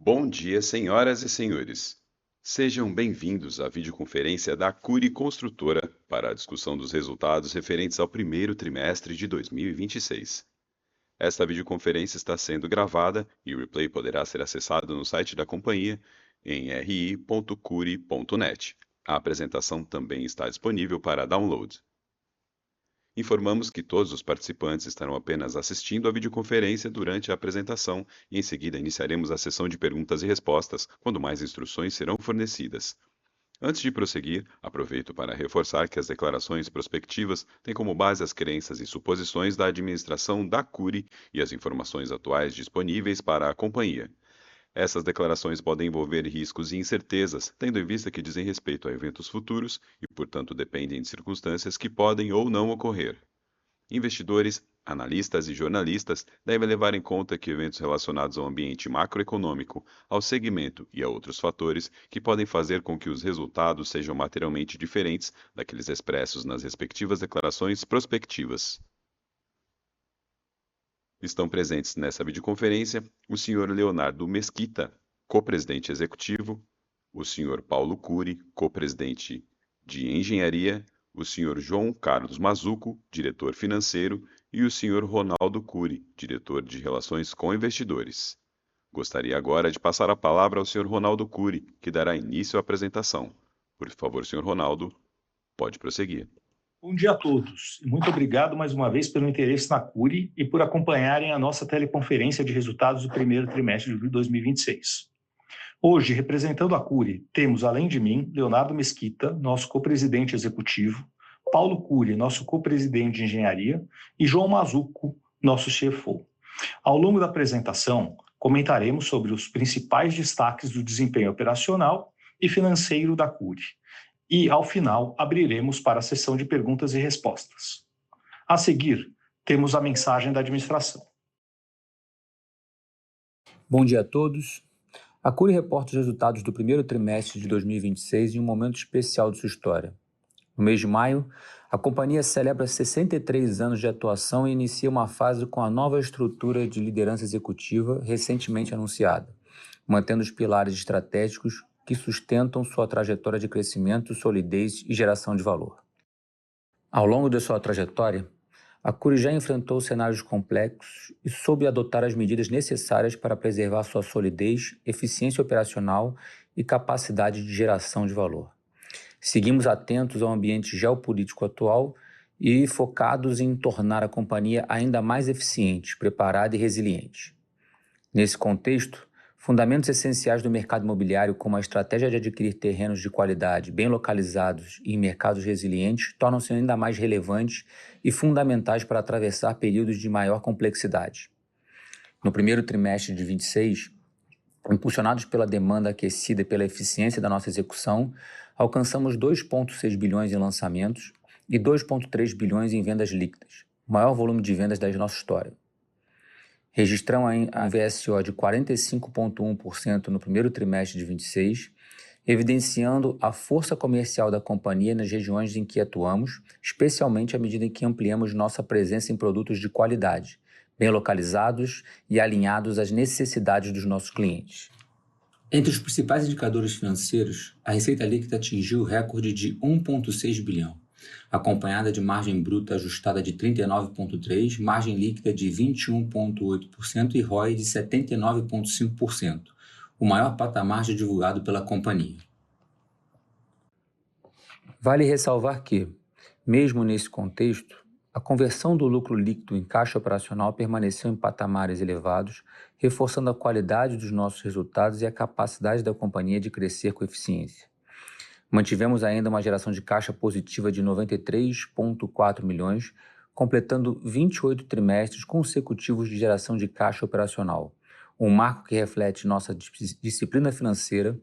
Bom dia, senhoras e senhores. Sejam bem-vindos à videoconferência da Cury Construtora para a discussão dos resultados referentes ao primeiro trimestre de 2026. Esta videoconferência está sendo gravada e o replay poderá ser acessado no site da companhia em ri.cury.net. A apresentação também está disponível para download. Informamos que todos os participantes estarão apenas assistindo à videoconferência durante a apresentação e em seguida iniciaremos a sessão de perguntas e respostas, quando mais instruções serão fornecidas. Antes de prosseguir, aproveito para reforçar que as declarações prospectivas têm como base as crenças e suposições da administração da Cury e as informações atuais disponíveis para a companhia. Essas declarações podem envolver riscos e incertezas, tendo em vista que dizem respeito a eventos futuros e, portanto, dependem de circunstâncias que podem ou não ocorrer. Investidores, analistas e jornalistas devem levar em conta que eventos relacionados ao ambiente macroeconômico, ao segmento e a outros fatores que podem fazer com que os resultados sejam materialmente diferentes daqueles expressos nas respectivas declarações prospectivas. Estão presentes nessa videoconferência o Sr. Leonardo Mesquita, co-presidente executivo, o Sr. Paulo Cury, co-presidente de engenharia, o Sr. João Carlos Mazzuco, diretor financeiro, e o Sr. Ronaldo Cury, diretor de relações com investidores. Gostaria agora de passar a palavra ao Sr. Ronaldo Cury, que dará início à apresentação. Por favor, Sr. Ronaldo, pode prosseguir. Bom dia a todos e muito obrigado mais uma vez pelo interesse na Cury e por acompanharem a nossa teleconferência de resultados do primeiro trimestre de 2026. Hoje, representando a Cury, temos, além de mim, Leonardo Mesquita, nosso co-presidente executivo, Paulo Cury, nosso co-presidente de engenharia, e João Mazzuco, nosso CFO. Ao longo da apresentação, comentaremos sobre os principais destaques do desempenho operacional e financeiro da Cury. E, ao final, abriremos para a sessão de perguntas e respostas. A seguir, temos a mensagem da administração. Bom dia a todos. A Cury reporta os resultados do primeiro trimestre de 2026 em um momento especial de sua história. No mês de maio, a companhia celebra 63 anos de atuação e inicia uma fase com a nova estrutura de liderança executiva recentemente anunciada, mantendo os pilares estratégicos que sustentam sua trajetória de crescimento, solidez e geração de valor. Ao longo de sua trajetória, a Cury já enfrentou cenários complexos e soube adotar as medidas necessárias para preservar sua solidez, eficiência operacional e capacidade de geração de valor. Seguimos atentos ao ambiente geopolítico atual e focados em tornar a companhia ainda mais eficiente, preparada e resiliente. Nesse contexto, fundamentos essenciais do mercado imobiliário, como a estratégia de adquirir terrenos de qualidade, bem localizados e em mercados resilientes, tornam-se ainda mais relevantes e fundamentais para atravessar períodos de maior complexidade. No primeiro trimestre de 2026, impulsionados pela demanda aquecida e pela eficiência da nossa execução, alcançamos 2,6 bilhões em lançamentos e 2,3 bilhões em vendas líquidas, o maior volume de vendas da nossa história. Registramos a VSO de 45,1% no primeiro trimestre de 2026, evidenciando a força comercial da companhia nas regiões em que atuamos, especialmente à medida em que ampliamos nossa presença em produtos de qualidade, bem localizados e alinhados às necessidades dos nossos clientes. Entre os principais indicadores financeiros, a receita líquida atingiu o recorde de 1,6 bilhão. Acompanhada de margem bruta ajustada de 39,3%, margem líquida de 21,8% e ROI de 79,5%, o maior patamar já divulgado pela companhia. Vale ressalvar que, mesmo nesse contexto, a conversão do lucro líquido em caixa operacional permaneceu em patamares elevados, reforçando a qualidade dos nossos resultados e a capacidade da companhia de crescer com eficiência. Mantivemos ainda uma geração de caixa positiva de 93,4 milhões, completando 28 trimestres consecutivos de geração de caixa operacional, um marco que reflete nossa disciplina financeira,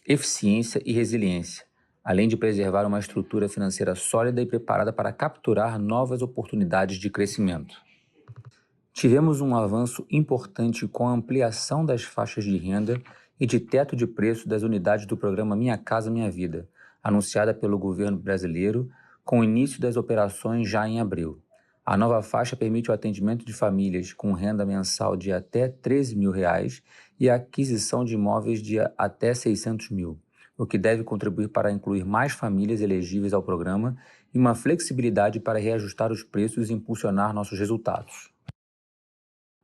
eficiência e resiliência, além de preservar uma estrutura financeira sólida e preparada para capturar novas oportunidades de crescimento. Tivemos um avanço importante com a ampliação das faixas de renda e de teto de preço das unidades do programa Minha Casa Minha Vida, anunciada pelo governo brasileiro, com o início das operações já em abril. A nova faixa permite o atendimento de famílias com renda mensal de até R$ 13 mil e a aquisição de imóveis de até R$ 600 mil, o que deve contribuir para incluir mais famílias elegíveis ao programa e uma flexibilidade para reajustar os preços e impulsionar nossos resultados.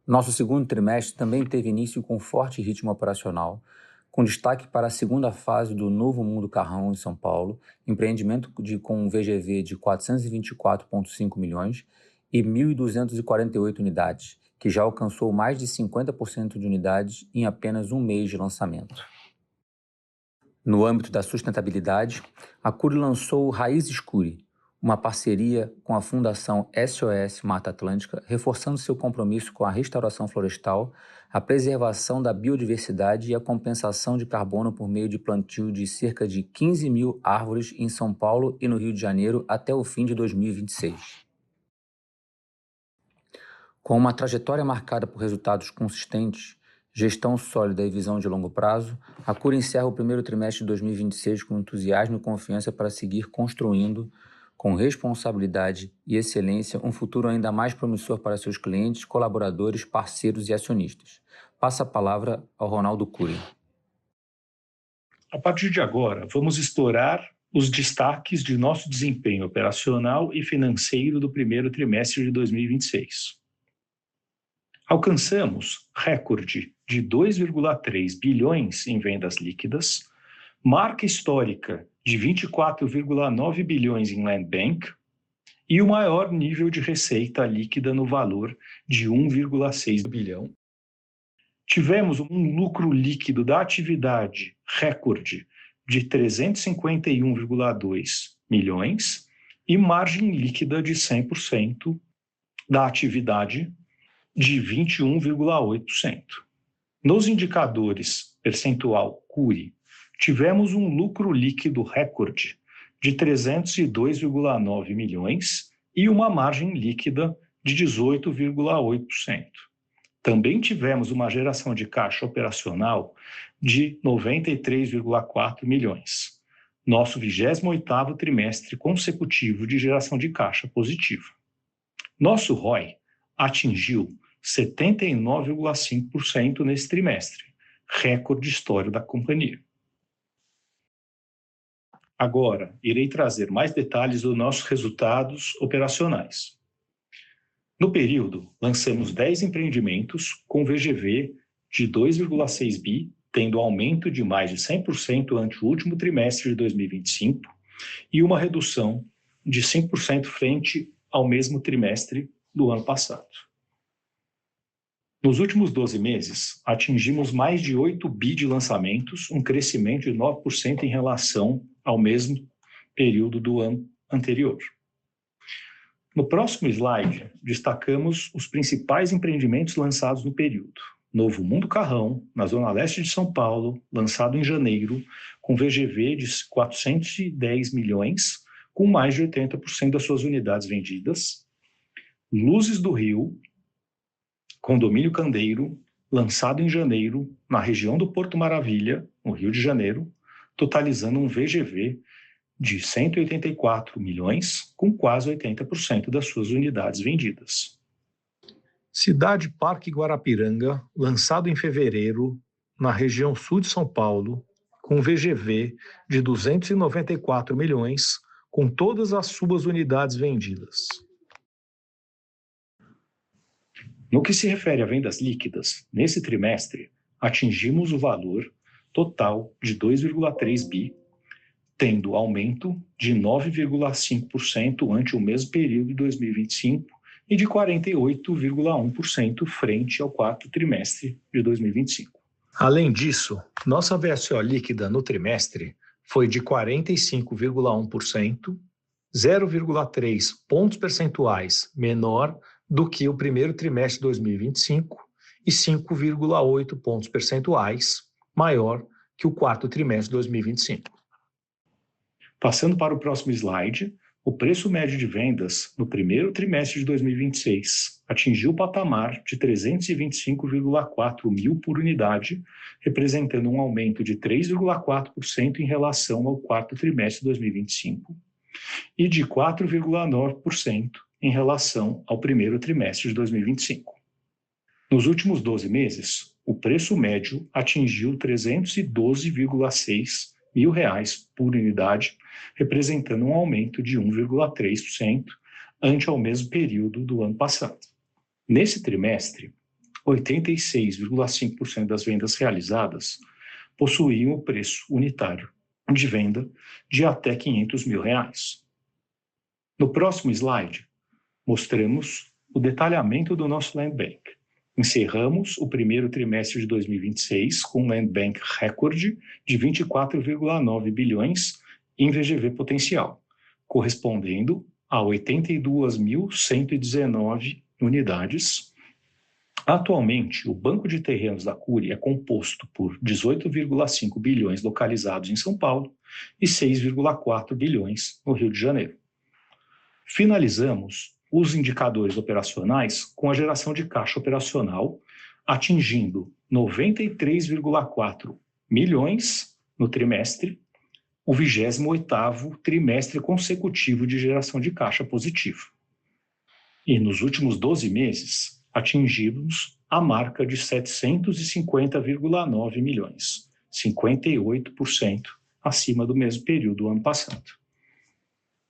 Nosso segundo trimestre também teve início com forte ritmo operacional, com destaque para a segunda fase do Novo Mundo Carrão em São Paulo, empreendimento com um VGV de 424,5 milhões e 1.248 unidades, que já alcançou mais de 50% de unidades em apenas um mês de lançamento. No âmbito da sustentabilidade, a Cury lançou o Raízes Cury, uma parceria com a Fundação SOS Mata Atlântica, reforçando seu compromisso com a restauração florestal, a preservação da biodiversidade e a compensação de carbono por meio de plantio de cerca de 15 mil árvores em São Paulo e no Rio de Janeiro até o fim de 2026. Com uma trajetória marcada por resultados consistentes, gestão sólida e visão de longo prazo, a Cury encerra o primeiro trimestre de 2026 com entusiasmo e confiança para seguir construindo, com responsabilidade e excelência, um futuro ainda mais promissor para seus clientes, colaboradores, parceiros e acionistas. Passa a palavra ao Ronaldo Cury. A partir de agora, vamos explorar os destaques de nosso desempenho operacional e financeiro do primeiro trimestre de 2026. Alcançamos recorde de 2,3 bilhões em vendas líquidas, marca histórica de 24,9 bilhões em Land Bank e o maior nível de receita líquida no valor de 1,6 bilhão. Tivemos um lucro líquido da atividade recorde de 351,2 milhões e margem líquida de 100% da atividade de 21,8%. Nos indicadores percentual Cury, tivemos um lucro líquido recorde de 302,9 milhões e uma margem líquida de 18,8%. Também tivemos uma geração de caixa operacional de 93,4 milhões. Nosso 28º trimestre consecutivo de geração de caixa positiva. Nosso ROI atingiu 79,5% nesse trimestre, recorde histórico da companhia. Agora, irei trazer mais detalhes dos nossos resultados operacionais. No período, lançamos 10 empreendimentos com VGV de 2,6 bi, tendo aumento de mais de 100% ante o último trimestre de 2025 e uma redução de 5% frente ao mesmo trimestre do ano passado. Nos últimos 12 meses, atingimos mais de 8 bi de lançamentos, um crescimento de 9% em relação ao mesmo período do ano anterior. No próximo slide, destacamos os principais empreendimentos lançados no período. Novo Mundo Carrão, na Zona Leste de São Paulo, lançado em janeiro, com VGV de 410 milhões, com mais de 80% das suas unidades vendidas. Luzes do Rio, Condomínio Candeiro, lançado em janeiro, na região do Porto Maravilha, no Rio de Janeiro, totalizando um VGV de 184 milhões, com quase 80% das suas unidades vendidas. Cidade Parque Guarapiranga, lançado em fevereiro, na região sul de São Paulo, com VGV de 294 milhões, com todas as suas unidades vendidas. No que se refere a vendas líquidas, nesse trimestre, atingimos o valor total de 2,3 bi, tendo aumento de 9,5% ante o mesmo período de 2025 e de 48,1% frente ao quarto trimestre de 2025. Além disso, nossa VSO líquida no trimestre foi de 45,1%, 0,3 pontos percentuais menor do que o primeiro trimestre de 2025 e 5,8 pontos percentuais maior que o quarto trimestre de 2025. Passando para o próximo slide, o preço médio de vendas no primeiro trimestre de 2026 atingiu o patamar de 325,4 mil por unidade, representando um aumento de 3,4% em relação ao quarto trimestre de 2025 e de 4,9% em relação ao primeiro trimestre de 2025. Nos últimos 12 meses, o preço médio atingiu R$ 312,6 mil por unidade, representando um aumento de 1,3% ante ao mesmo período do ano passado. Nesse trimestre, 86,5% das vendas realizadas possuíam o preço unitário de venda de até R$ 500 mil. No próximo slide, mostramos o detalhamento do nosso Land Bank. Encerramos o primeiro trimestre de 2026 com um Land Bank recorde de 24,9 bilhões em VGV potencial, correspondendo a 82.119 unidades. Atualmente, o banco de terrenos da Cury é composto por 18,5 bilhões localizados em São Paulo e 6,4 bilhões no Rio de Janeiro. Finalizamos os indicadores operacionais com a geração de caixa operacional, atingindo 93,4 milhões no trimestre, o 28º trimestre consecutivo de geração de caixa positivo. E nos últimos 12 meses, atingimos a marca de 750,9 milhões, 58% acima do mesmo período do ano passado.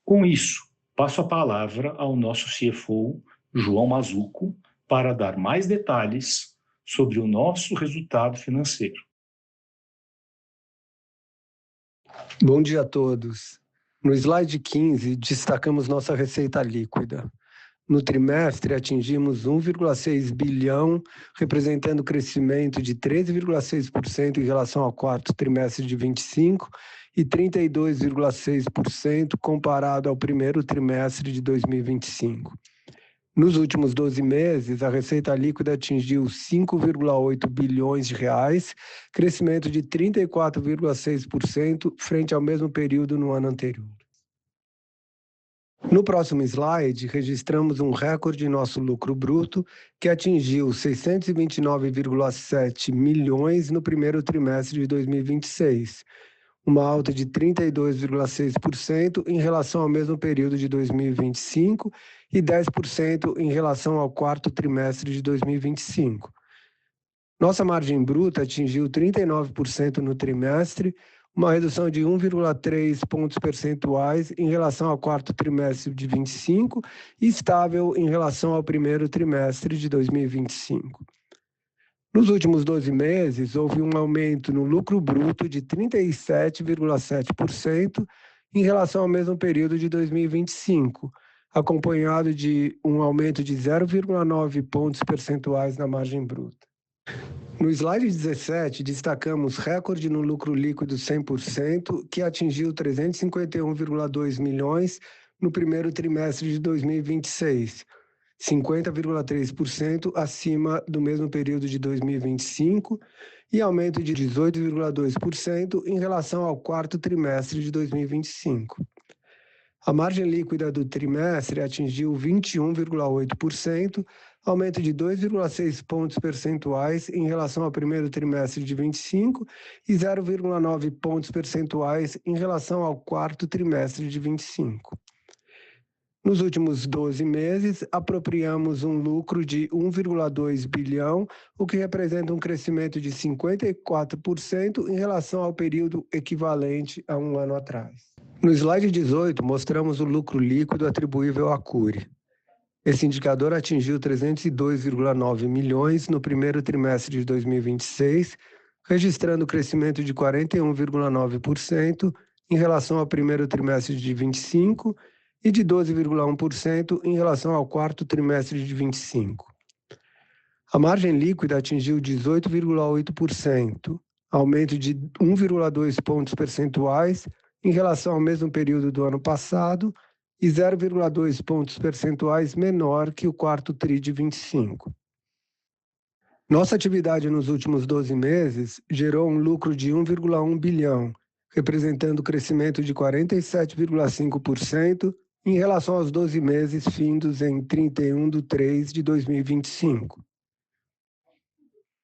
Com isso, passo a palavra ao nosso CFO, João Mazzuco, para dar mais detalhes sobre o nosso resultado financeiro. Bom dia a todos. No slide 15, destacamos nossa receita líquida. No trimestre, atingimos 1,6 bilhão, representando crescimento de 13,6% em relação ao quarto trimestre de 25 e 32,6% comparado ao primeiro trimestre de 2025. Nos últimos 12 meses, a receita líquida atingiu 5,8 bilhões de reais, crescimento de 34,6% frente ao mesmo período no ano anterior. No próximo slide, registramos um recorde em nosso lucro bruto, que atingiu 629,7 milhões no primeiro trimestre de 2026, uma alta de 32,6% em relação ao mesmo período de 2025 e 10% em relação ao quarto trimestre de 2025. Nossa margem bruta atingiu 39% no trimestre, uma redução de 1,3 pontos percentuais em relação ao quarto trimestre de 25 e estável em relação ao primeiro trimestre de 2025. Nos últimos 12 meses, houve um aumento no lucro bruto de 37,7% em relação ao mesmo período de 2025, acompanhado de um aumento de 0,9 pontos percentuais na margem bruta. No slide 17, destacamos recorde no lucro líquido 100%, que atingiu 351,2 milhões no primeiro trimestre de 2026, 50,3% acima do mesmo período de 2025 e aumento de 18,2% em relação ao quarto trimestre de 2025. A margem líquida do trimestre atingiu 21,8%, aumento de 2,6 pontos percentuais em relação ao primeiro trimestre de 25 e 0,9 pontos percentuais em relação ao quarto trimestre de 25. Nos últimos 12 meses, apropriamos um lucro de 1,2 bilhão, o que representa um crescimento de 54% em relação ao período equivalente a um ano atrás. No slide 18, mostramos o lucro líquido atribuível à Cury. Esse indicador atingiu 302,9 milhões no primeiro trimestre de 2026, registrando crescimento de 41,9% em relação ao primeiro trimestre de 25 e de 12,1% em relação ao quarto trimestre de 25. A margem líquida atingiu 18,8%, aumento de 1,2 pontos percentuais em relação ao mesmo período do ano passado e 0,2 pontos percentuais menor que o quarto TRI de 25. Nossa atividade nos últimos 12 meses gerou um lucro de 1,1 bilhão, representando crescimento de 47,5% em relação aos 12 meses findos em 31/3 de 2025.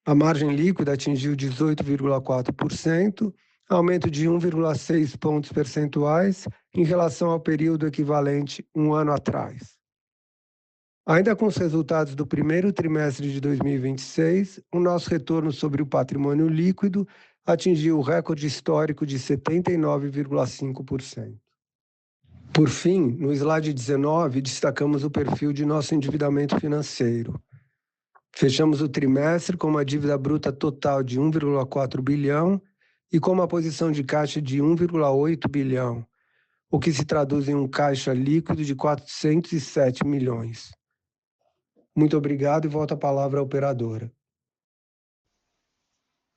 A margem líquida atingiu 18,4%, aumento de 1,6 pontos percentuais em relação ao período equivalente um ano atrás. Ainda com os resultados do primeiro trimestre de 2026, o nosso retorno sobre o patrimônio líquido atingiu o recorde histórico de 79,5%. Por fim, no slide 19, destacamos o perfil de nosso endividamento financeiro. Fechamos o trimestre com uma dívida bruta total de 1,4 bilhão e com uma posição de caixa de 1,8 bilhão, o que se traduz em um caixa líquido de 407 milhões. Muito obrigado e volto a palavra à operadora.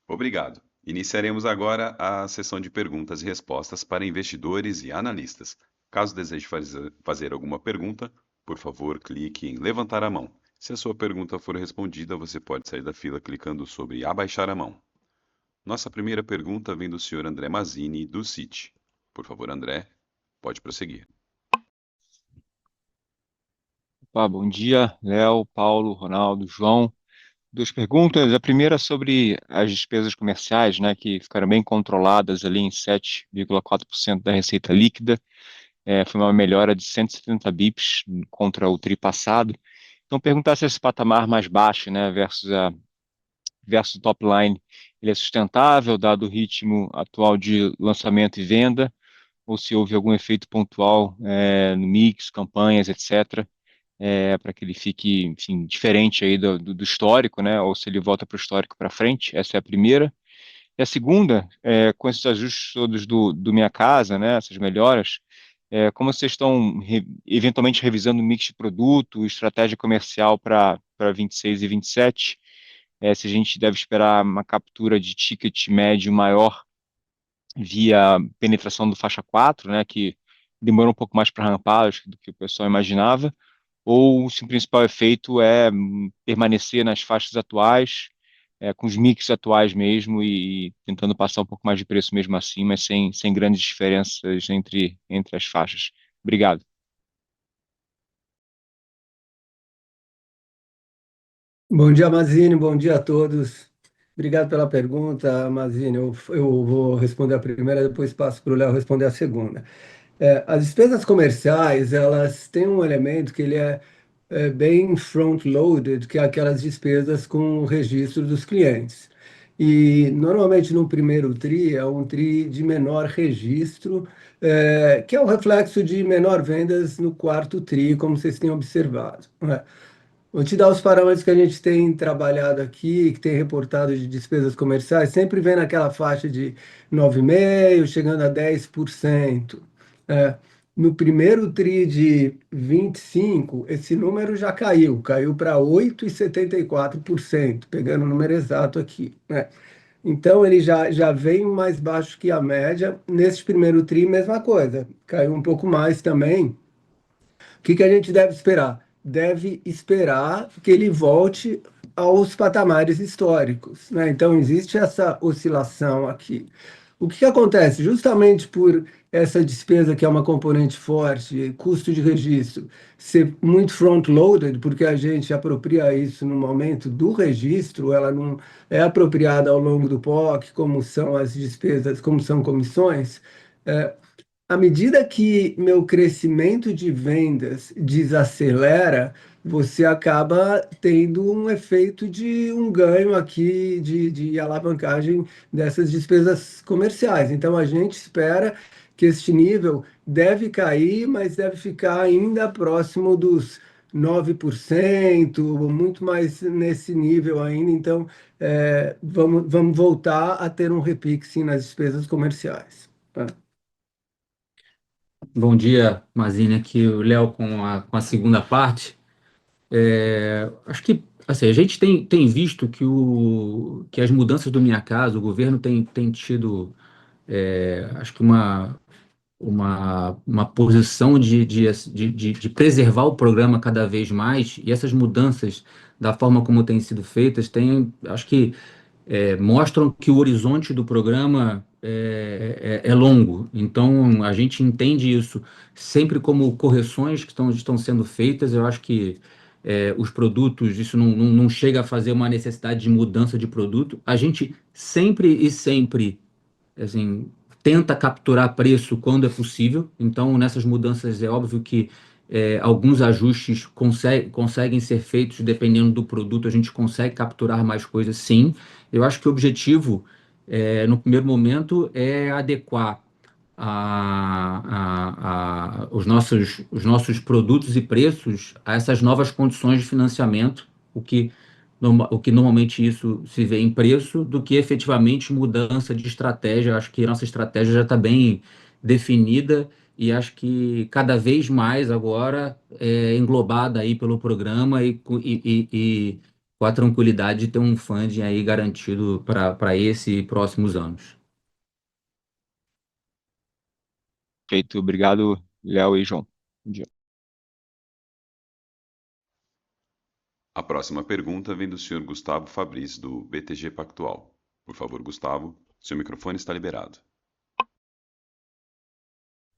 Obrigado. Iniciaremos agora a sessão de perguntas e respostas para investidores e analistas. Caso deseje fazer alguma pergunta, por favor, clique em levantar a mão. Se a sua pergunta for respondida, você pode sair da fila clicando sobre abaixar a mão. Nossa primeira pergunta vem do senhor André Mazzini, do Citi. Por favor, André, pode prosseguir. Bom dia, Léo, Paulo, Ronaldo, João. Duas perguntas. A primeira sobre as despesas comerciais, né, que ficaram bem controladas ali em 7,4% da receita líquida. Foi uma melhora de 170 bips contra o tri passado. Então, perguntar se esse patamar mais baixo, né, versus o top line, ele é sustentável, dado o ritmo atual de lançamento e venda, ou se houve algum efeito pontual no mix, campanhas, etc., para que ele fique, enfim, diferente aí do histórico, né? Ou se ele volta para o histórico para frente. Essa é a primeira. E a segunda, com esses ajustes todos do Minha Casa, né? Essas melhoras, como vocês estão eventualmente revisando o mix de produto, estratégia comercial para 26 e 27, se a gente deve esperar uma captura de ticket médio maior via penetração do faixa 4, né? Que demora um pouco mais para rampar, acho que do que o pessoal imaginava, ou se o principal efeito é permanecer nas faixas atuais, com os mix atuais mesmo e tentando passar um pouco mais de preço mesmo assim, mas sem grandes diferenças entre as faixas. Obrigado. Bom dia, Mazzini. Bom dia a todos. Obrigado pela pergunta, Mazzini. Eu vou responder a primeira, depois passo para o Léo responder a segunda. As despesas comerciais, elas têm um elemento que ele é bem front-loaded, que é aquelas despesas com o registro dos clientes. E normalmente no primeiro TRI é um TRI de menor registro, que é o reflexo de menor vendas no quarto TRI, como vocês têm observado, né? Vou te dar os parâmetros que a gente tem trabalhado aqui, que tem reportado de despesas comerciais, sempre vem naquela faixa de 9,5%, chegando a 10%. É, no primeiro TRI de 25, esse número já caiu para 8,74%, pegando o número exato aqui, né? Então, ele já vem mais baixo que a média. Nesse primeiro TRI, mesma coisa, caiu um pouco mais também. O que a gente deve esperar? Deve esperar que ele volte aos patamares históricos, né? Então, existe essa oscilação aqui. O que acontece? Justamente por essa despesa, que é uma componente forte, custo de registro, ser muito front-loaded, porque a gente apropria isso no momento do registro, ela não é apropriada ao longo do POC, como são as despesas, como são comissões. À medida que meu crescimento de vendas desacelera, você acaba tendo um efeito de um ganho aqui de alavancagem dessas despesas comerciais. Então, a gente espera que este nível deve cair, mas deve ficar ainda próximo dos 9%, muito mais nesse nível ainda. Então, vamos voltar a ter um repique, sim, nas despesas comerciais, tá? Bom dia, Mazine, aqui o Léo com a segunda parte. Acho que assim, a gente tem visto que as mudanças do Minha Casa, o governo tem tido, acho que uma posição de preservar o programa cada vez mais, e essas mudanças, da forma como têm sido feitas, acho que mostram que o horizonte do programa é longo. Então, a gente entende isso sempre como correções que estão sendo feitas. Eu acho que os produtos, isso não chega a fazer uma necessidade de mudança de produto. A gente sempre, assim, tenta capturar preço quando é possível. Então, nessas mudanças, é óbvio que alguns ajustes conseguem ser feitos dependendo do produto, a gente consegue capturar mais coisas, sim. Eu acho que o objetivo, no primeiro momento, é adequar os nossos produtos e preços a essas novas condições de financiamento, o que normalmente isso se vê em preço, do que efetivamente mudança de estratégia. Acho que a nossa estratégia já está bem definida e acho que cada vez mais agora é englobada aí pelo programa e com a tranquilidade de ter um funding aí garantido para esse e próximos anos. Feito, obrigado, Léo e João. Bom dia. A próxima pergunta vem do senhor Gustavo Fabris, do BTG Pactual. Por favor, Gustavo, seu microfone está liberado.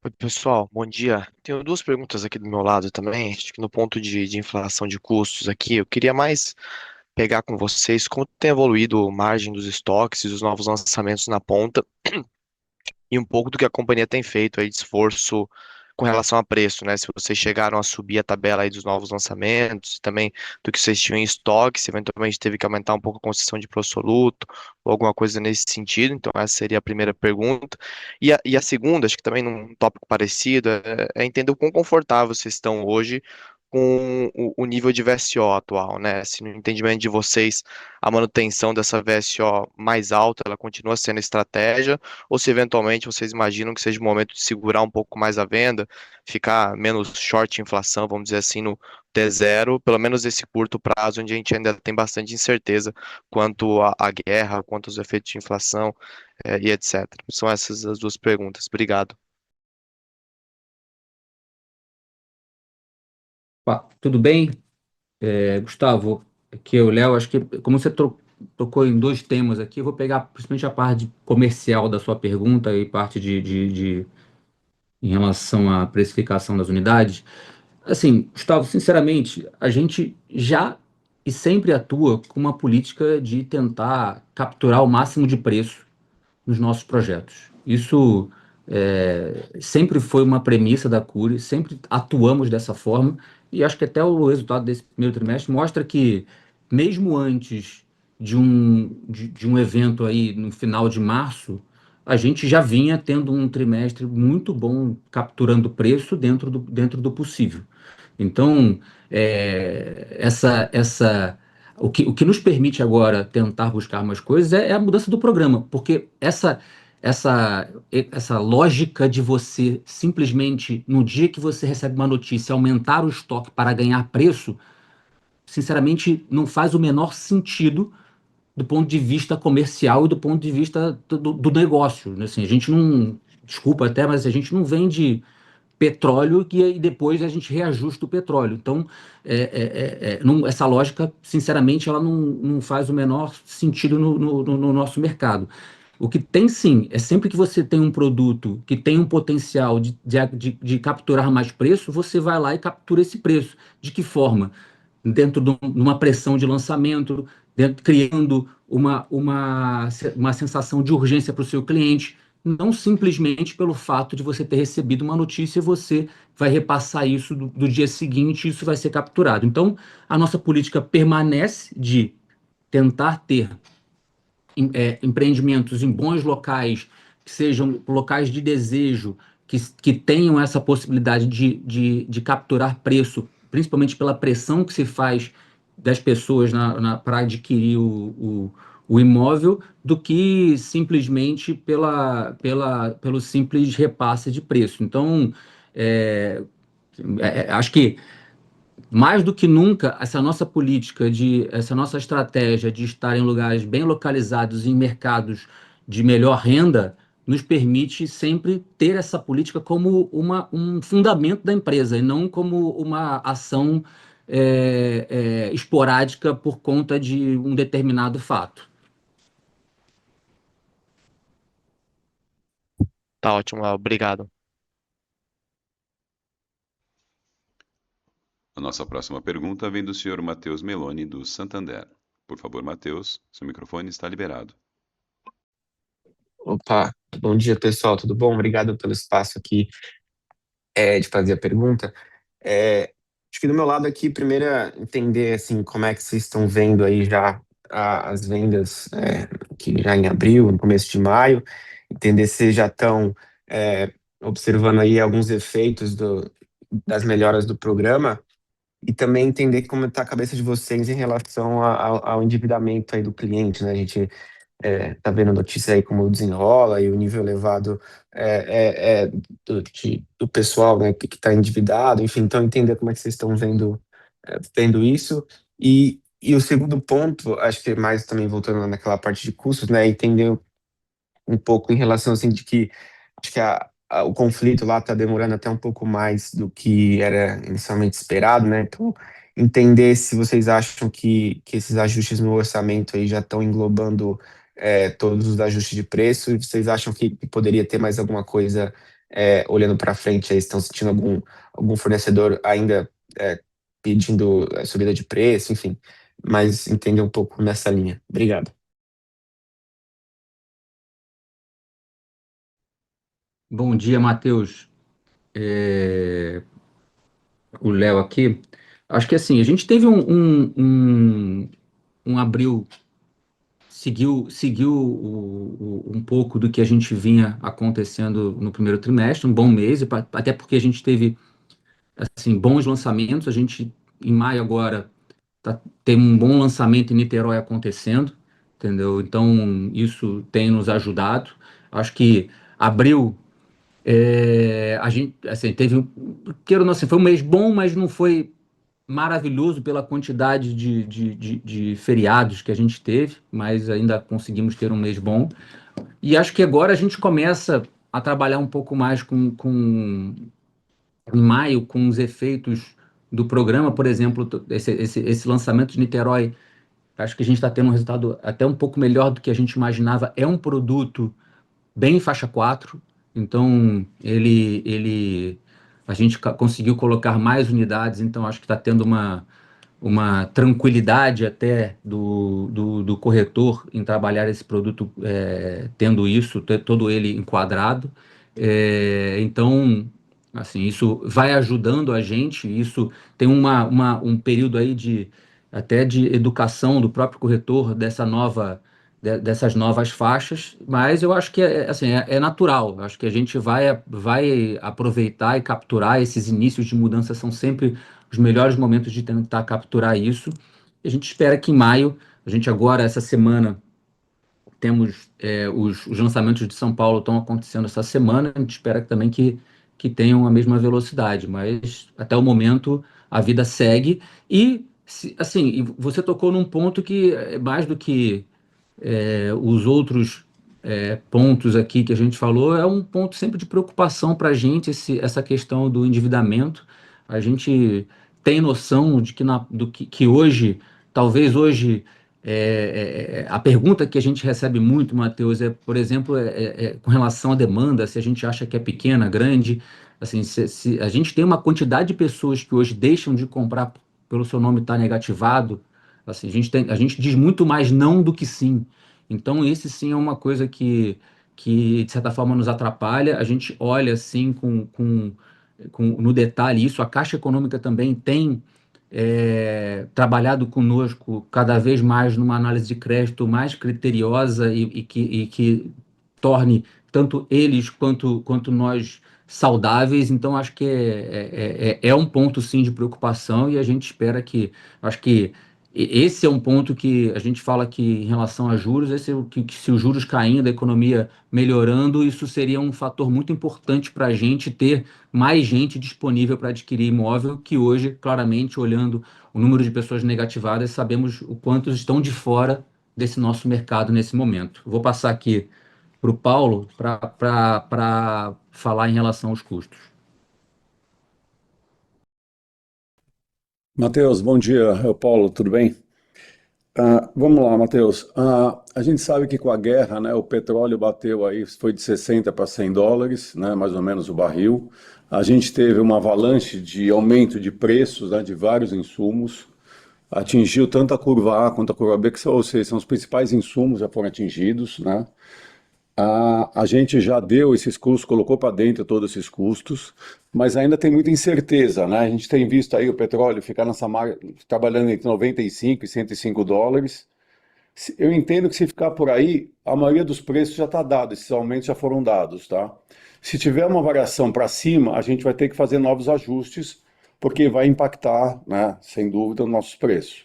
Oi, pessoal, bom dia. Tenho duas perguntas aqui do meu lado também. Acho que no ponto de inflação de custos aqui, eu queria mais pegar com vocês como tem evoluído a margem dos estoques e dos novos lançamentos na ponta e um pouco do que a companhia tem feito aí de esforço com relação a preço, né? Se vocês chegaram a subir a tabela aí dos novos lançamentos, também do que vocês tinham em estoque, se eventualmente teve que aumentar um pouco a concessão de prosoluto ou alguma coisa nesse sentido. Então, essa seria a primeira pergunta. E a segunda, acho que também num tópico parecido, é entender o quão confortável vocês estão hoje com o nível de VSO atual, né? Se no entendimento de vocês a manutenção dessa VSO mais alta, ela continua sendo estratégia, ou se eventualmente vocês imaginam que seja o momento de segurar um pouco mais a venda, ficar menos short inflação, vamos dizer assim, no T0, pelo menos esse curto prazo, onde a gente ainda tem bastante incerteza quanto à guerra, quanto aos efeitos de inflação, e etc. São essas as duas perguntas. Obrigado. Tudo bem? Gustavo, aqui é o Léo. Acho que como você tocou em dois temas aqui, eu vou pegar principalmente a parte comercial da sua pergunta e parte em relação à precificação das unidades. Assim, Gustavo, sinceramente, a gente já e sempre atua com uma política de tentar capturar o máximo de preço nos nossos projetos. Isso sempre foi uma premissa da Cury, sempre atuamos dessa forma, e acho que até o resultado desse primeiro trimestre mostra que, mesmo antes de um evento aí no final de março, a gente já vinha tendo um trimestre muito bom, capturando preço dentro do possível. Então, o que nos permite agora tentar buscar mais coisas é a mudança do programa, porque essa lógica de você simplesmente, no dia que você recebe uma notícia, aumentar o estoque para ganhar preço, sinceramente, não faz o menor sentido do ponto de vista comercial e do ponto de vista do negócio, né? Assim, a gente não, desculpa até, mas a gente não vende petróleo que aí depois a gente reajusta o petróleo. Então, essa lógica, sinceramente, ela não faz o menor sentido no nosso mercado. O que tem sim, é sempre que você tem um produto que tem um potencial de capturar mais preço, você vai lá e captura esse preço. De que forma? Dentro de uma pressão de lançamento, criando uma sensação de urgência para o seu cliente, não simplesmente pelo fato de você ter recebido uma notícia, você vai repassar isso do dia seguinte e isso vai ser capturado. Então, a nossa política permanece de tentar ter empreendimentos em bons locais, que sejam locais de desejo, que tenham essa possibilidade de capturar preço, principalmente pela pressão que se faz das pessoas para adquirir o imóvel, do que simplesmente pelo simples repasse de preço. Então, é, acho que mais do que nunca, essa nossa estratégia de estar em lugares bem localizados em mercados de melhor renda, nos permite sempre ter essa política como um fundamento da empresa e não como uma ação esporádica por conta de um determinado fato. Tá ótimo, Léo. Obrigado. A nossa próxima pergunta vem do senhor Matheus Meloni, do Santander. Por favor, Matheus, seu microfone está liberado. Opa, bom dia pessoal, tudo bom? Obrigado pelo espaço aqui de fazer a pergunta. Acho que do meu lado aqui, primeiro é entender assim, como é que vocês estão vendo aí já as vendas que já em abril, no começo de maio, entender se vocês já estão é, observando aí alguns efeitos das melhoras do programa e também entender como está a cabeça de vocês em relação ao endividamento aí do cliente, né? A gente tá vendo notícia aí como desenrola e o nível elevado do pessoal, né, que está endividado, enfim, então entender como é que vocês estão vendo isso. E o segundo ponto, acho que é mais também voltando naquela parte de custos, né, entender um pouco em relação assim de que acho que o conflito lá está demorando até um pouco mais do que era inicialmente esperado, né? Então, entender se vocês acham que esses ajustes no orçamento aí já estão englobando todos os ajustes de preço, e vocês acham que poderia ter mais alguma coisa olhando para frente aí, estão sentindo algum fornecedor ainda pedindo subida de preço, enfim, mas entender um pouco nessa linha. Obrigado. Bom dia, Matheus. É, o Léo aqui. Acho que assim, a gente teve um abril, seguiu um pouco do que a gente vinha acontecendo no primeiro trimestre, um bom mês, até porque a gente teve assim, bons lançamentos. A gente, em maio agora, tem um bom lançamento em Niterói acontecendo, entendeu? Então, isso tem nos ajudado. Acho que abril. A gente, assim, queira ou não, assim, foi um mês bom, mas não foi maravilhoso pela quantidade de feriados que a gente teve, mas ainda conseguimos ter um mês bom. E acho que agora a gente começa a trabalhar um pouco mais em maio, com os efeitos do programa, por exemplo, esse lançamento de Niterói. Acho que a gente está tendo um resultado até um pouco melhor do que a gente imaginava. É um produto bem faixa 4, então a gente conseguiu colocar mais unidades, então acho que está tendo uma tranquilidade até do corretor em trabalhar esse produto, tendo isso, todo ele enquadrado. Então, assim, isso vai ajudando a gente, isso tem um período aí até de educação do próprio corretor dessas novas faixas, mas eu acho que assim, é natural. Eu acho que a gente vai aproveitar e capturar esses inícios de mudança, são sempre os melhores momentos de tentar capturar isso. E a gente espera que em maio, a gente agora, essa semana, temos os lançamentos de São Paulo estão acontecendo essa semana, a gente espera também que tenham a mesma velocidade, mas até o momento a vida segue. E, assim, e você tocou num ponto que é mais do que os outros pontos aqui que a gente falou, é um ponto sempre de preocupação para a gente, essa questão do endividamento. A gente tem noção de que hoje, talvez hoje, a pergunta que a gente recebe muito, Matheus, por exemplo, com relação à demanda, se a gente acha que é pequena, grande. Assim, se a gente tem uma quantidade de pessoas que hoje deixam de comprar pelo seu nome estar negativado, assim, a gente diz muito mais não do que sim. Então, esse sim é uma coisa que de certa forma, nos atrapalha. A gente olha assim no detalhe isso. A Caixa Econômica também tem trabalhado conosco cada vez mais numa análise de crédito mais criteriosa e que torne tanto eles quanto nós saudáveis. Então, acho que é um ponto sim de preocupação, e a gente espera acho que esse é um ponto que a gente fala que, em relação a juros, que se os juros caindo, a economia melhorando, isso seria um fator muito importante para a gente ter mais gente disponível para adquirir imóvel, que hoje, claramente, olhando o número de pessoas negativadas, sabemos o quantos estão de fora desse nosso mercado nesse momento. Vou passar aqui para o Paulo para falar em relação aos custos. Matheus, bom dia. É o Paulo, tudo bem? Vamos lá, Matheus. A gente sabe que com a guerra, né, o petróleo bateu aí, foi de 60 para 100 dólares, né, mais ou menos o barril. A gente teve uma avalanche de aumento de preços, né, de vários insumos. Atingiu tanto a curva A quanto a curva B, ou seja, são os principais insumos já foram atingidos, né? A gente já deu esses custos, colocou para dentro todos esses custos, mas ainda tem muita incerteza, né? A gente tem visto aí o petróleo ficar nessa marca, trabalhando entre 95 e US$ 105. Eu entendo que se ficar por aí, a maioria dos preços já está dado, esses aumentos já foram dados, tá? Se tiver uma variação para cima, a gente vai ter que fazer novos ajustes, porque vai impactar, né, sem dúvida, os nossos preços.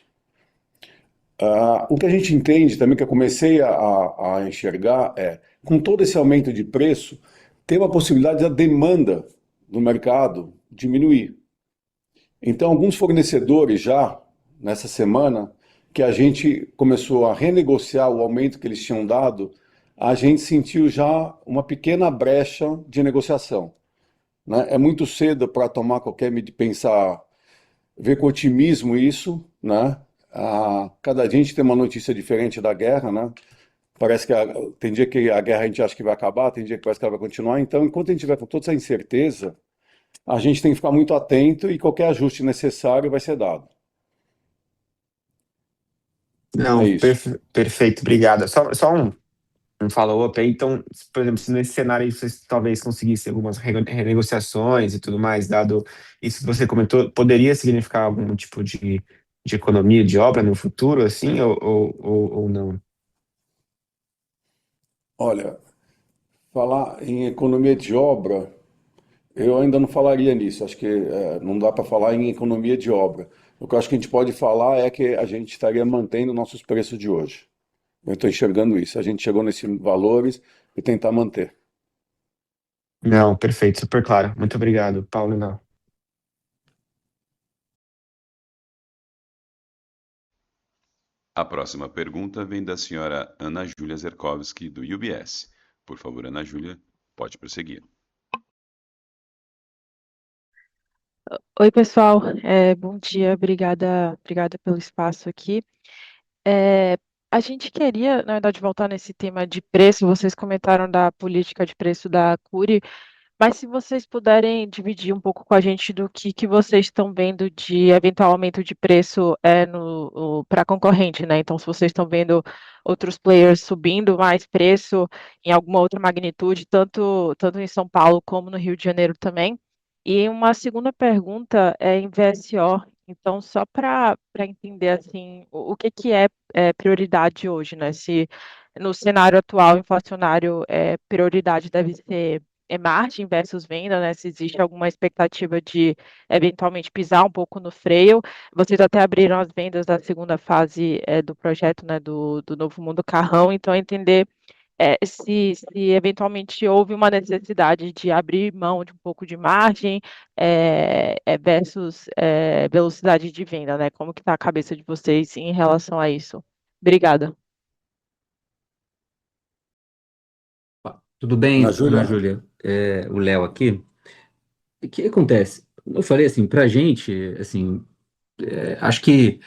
O que a gente entende também, que eu comecei a enxergar, é, com todo esse aumento de preço, tem uma possibilidade da demanda do mercado diminuir. Então, alguns fornecedores já, nessa semana, que a gente começou a renegociar o aumento que eles tinham dado, a gente sentiu já uma pequena brecha de negociação, né? É muito cedo para tomar qualquer medida, pensar, ver com otimismo isso, né? Cada dia a gente tem uma notícia diferente da guerra, né? Parece que tem dia que a guerra a gente acha que vai acabar, tem dia que parece que ela vai continuar. Então, enquanto a gente tiver com toda essa incerteza, a gente tem que ficar muito atento e qualquer ajuste necessário vai ser dado. É Não, isso. perfeito, obrigado. Só um follow-up aí. Então, por exemplo, se nesse cenário aí vocês talvez conseguissem algumas renegociações e tudo mais, dado isso que você comentou, poderia significar algum tipo de economia de obra no futuro, assim, ou não? Olha, falar em economia de obra, eu ainda não falaria nisso. Acho que não dá para falar em economia de obra. O que eu acho que a gente pode falar é que a gente estaria mantendo nossos preços de hoje. Eu estou enxergando isso. A gente chegou nesses valores e tentar manter. Não, perfeito, super claro. Muito obrigado, Paulo. Não. A próxima pergunta vem da senhora Ana Júlia Zerkowski, do UBS. Por favor, Ana Júlia, pode prosseguir. Oi, pessoal. Bom dia. Obrigada pelo espaço aqui. É, a gente queria, na verdade, voltar nesse tema de preço. Vocês comentaram da política de preço da Cury, mas se vocês puderem dividir um pouco com a gente do que vocês estão vendo de eventual aumento de preço para concorrente, né? Então, se vocês estão vendo outros players subindo mais preço em alguma outra magnitude, tanto em São Paulo como no Rio de Janeiro também. E uma segunda pergunta é em VSO. Então, só para entender assim, o que é prioridade hoje, né? Se no cenário atual inflacionário, prioridade deve ser margem versus venda, né? Se existe alguma expectativa de eventualmente pisar um pouco no freio. Vocês até abriram as vendas da segunda fase do projeto, né? Do Novo Mundo Carrão, então entender se eventualmente houve uma necessidade de abrir mão de um pouco de margem versus velocidade de venda, né? Como que está a cabeça de vocês em relação a isso? Obrigada. Tudo Ana bem, Ana Júlia, Júlia? O Léo aqui. O que acontece? Eu falei assim, pra gente, assim, acho que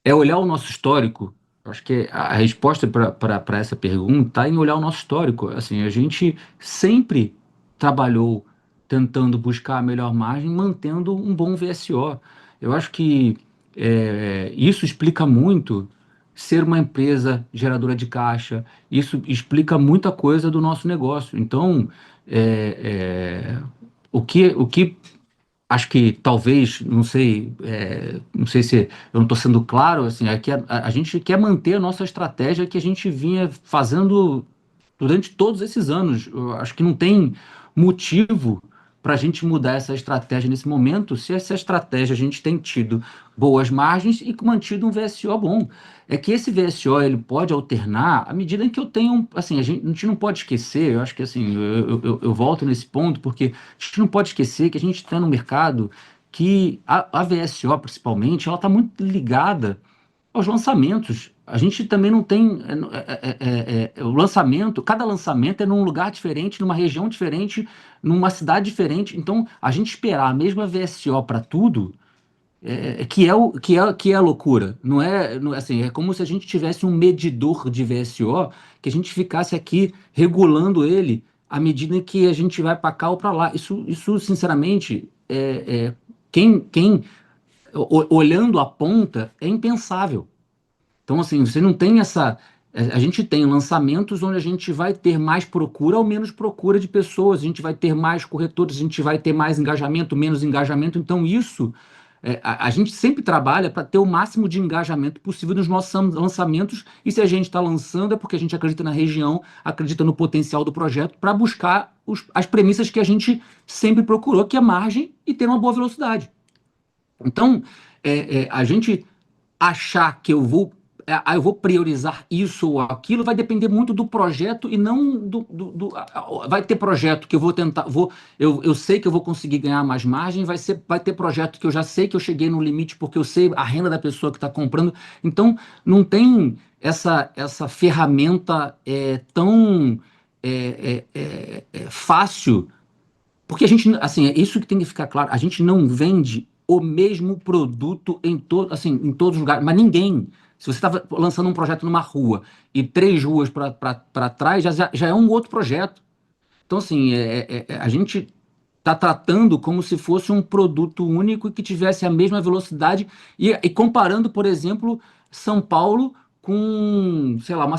é olhar o nosso histórico. Acho que a resposta para essa pergunta está em olhar o nosso histórico. Assim, a gente sempre trabalhou tentando buscar a melhor margem, mantendo um bom VSO. Eu acho que isso explica muito ser uma empresa geradora de caixa. Isso explica muita coisa do nosso negócio. Então, o que acho que talvez, não sei se eu não estou sendo claro, assim, é que a gente quer manter a nossa estratégia que a gente vinha fazendo durante todos esses anos. Eu acho que não tem motivo para a gente mudar essa estratégia nesse momento, se essa estratégia a gente tem tido boas margens e mantido um VSO bom. É que esse VSO ele pode alternar à medida em que eu tenho, assim, a gente não pode esquecer, eu acho que assim, eu volto nesse ponto, porque a gente não pode esquecer que a gente está no mercado que a VSO, principalmente, ela está muito ligada aos lançamentos. A gente também não tem o lançamento, cada lançamento é num lugar diferente, numa região diferente, numa cidade diferente. Então, a gente esperar a mesma VSO para tudo que é a loucura. Assim, é como se a gente tivesse um medidor de VSO que a gente ficasse aqui regulando ele à medida que a gente vai para cá ou para lá. Isso sinceramente, quem olhando a ponta é impensável. Então, assim, você não tem A gente tem lançamentos onde a gente vai ter mais procura ou menos procura de pessoas, a gente vai ter mais corretores, a gente vai ter mais engajamento, menos engajamento. Então, a gente sempre trabalha para ter o máximo de engajamento possível nos nossos lançamentos. E se a gente está lançando, é porque a gente acredita na região, acredita no potencial do projeto, para buscar as premissas que a gente sempre procurou, que é margem e ter uma boa velocidade. Então, a gente achar que eu vou priorizar isso ou aquilo vai depender muito do projeto e não vai ter projeto que eu vou tentar, eu sei que eu vou conseguir ganhar mais margem, vai ter projeto que eu já sei que eu cheguei no limite porque eu sei a renda da pessoa que está comprando. Então, não tem essa ferramenta tão fácil, porque a gente, assim, é isso que tem que ficar claro, a gente não vende o mesmo produto assim, em todos os lugares, mas ninguém. Se você está lançando um projeto numa rua e 3 ruas para trás, já é um outro projeto. Então, assim, a gente está tratando como se fosse um produto único e que tivesse a mesma velocidade e comparando, por exemplo, São Paulo com, sei lá,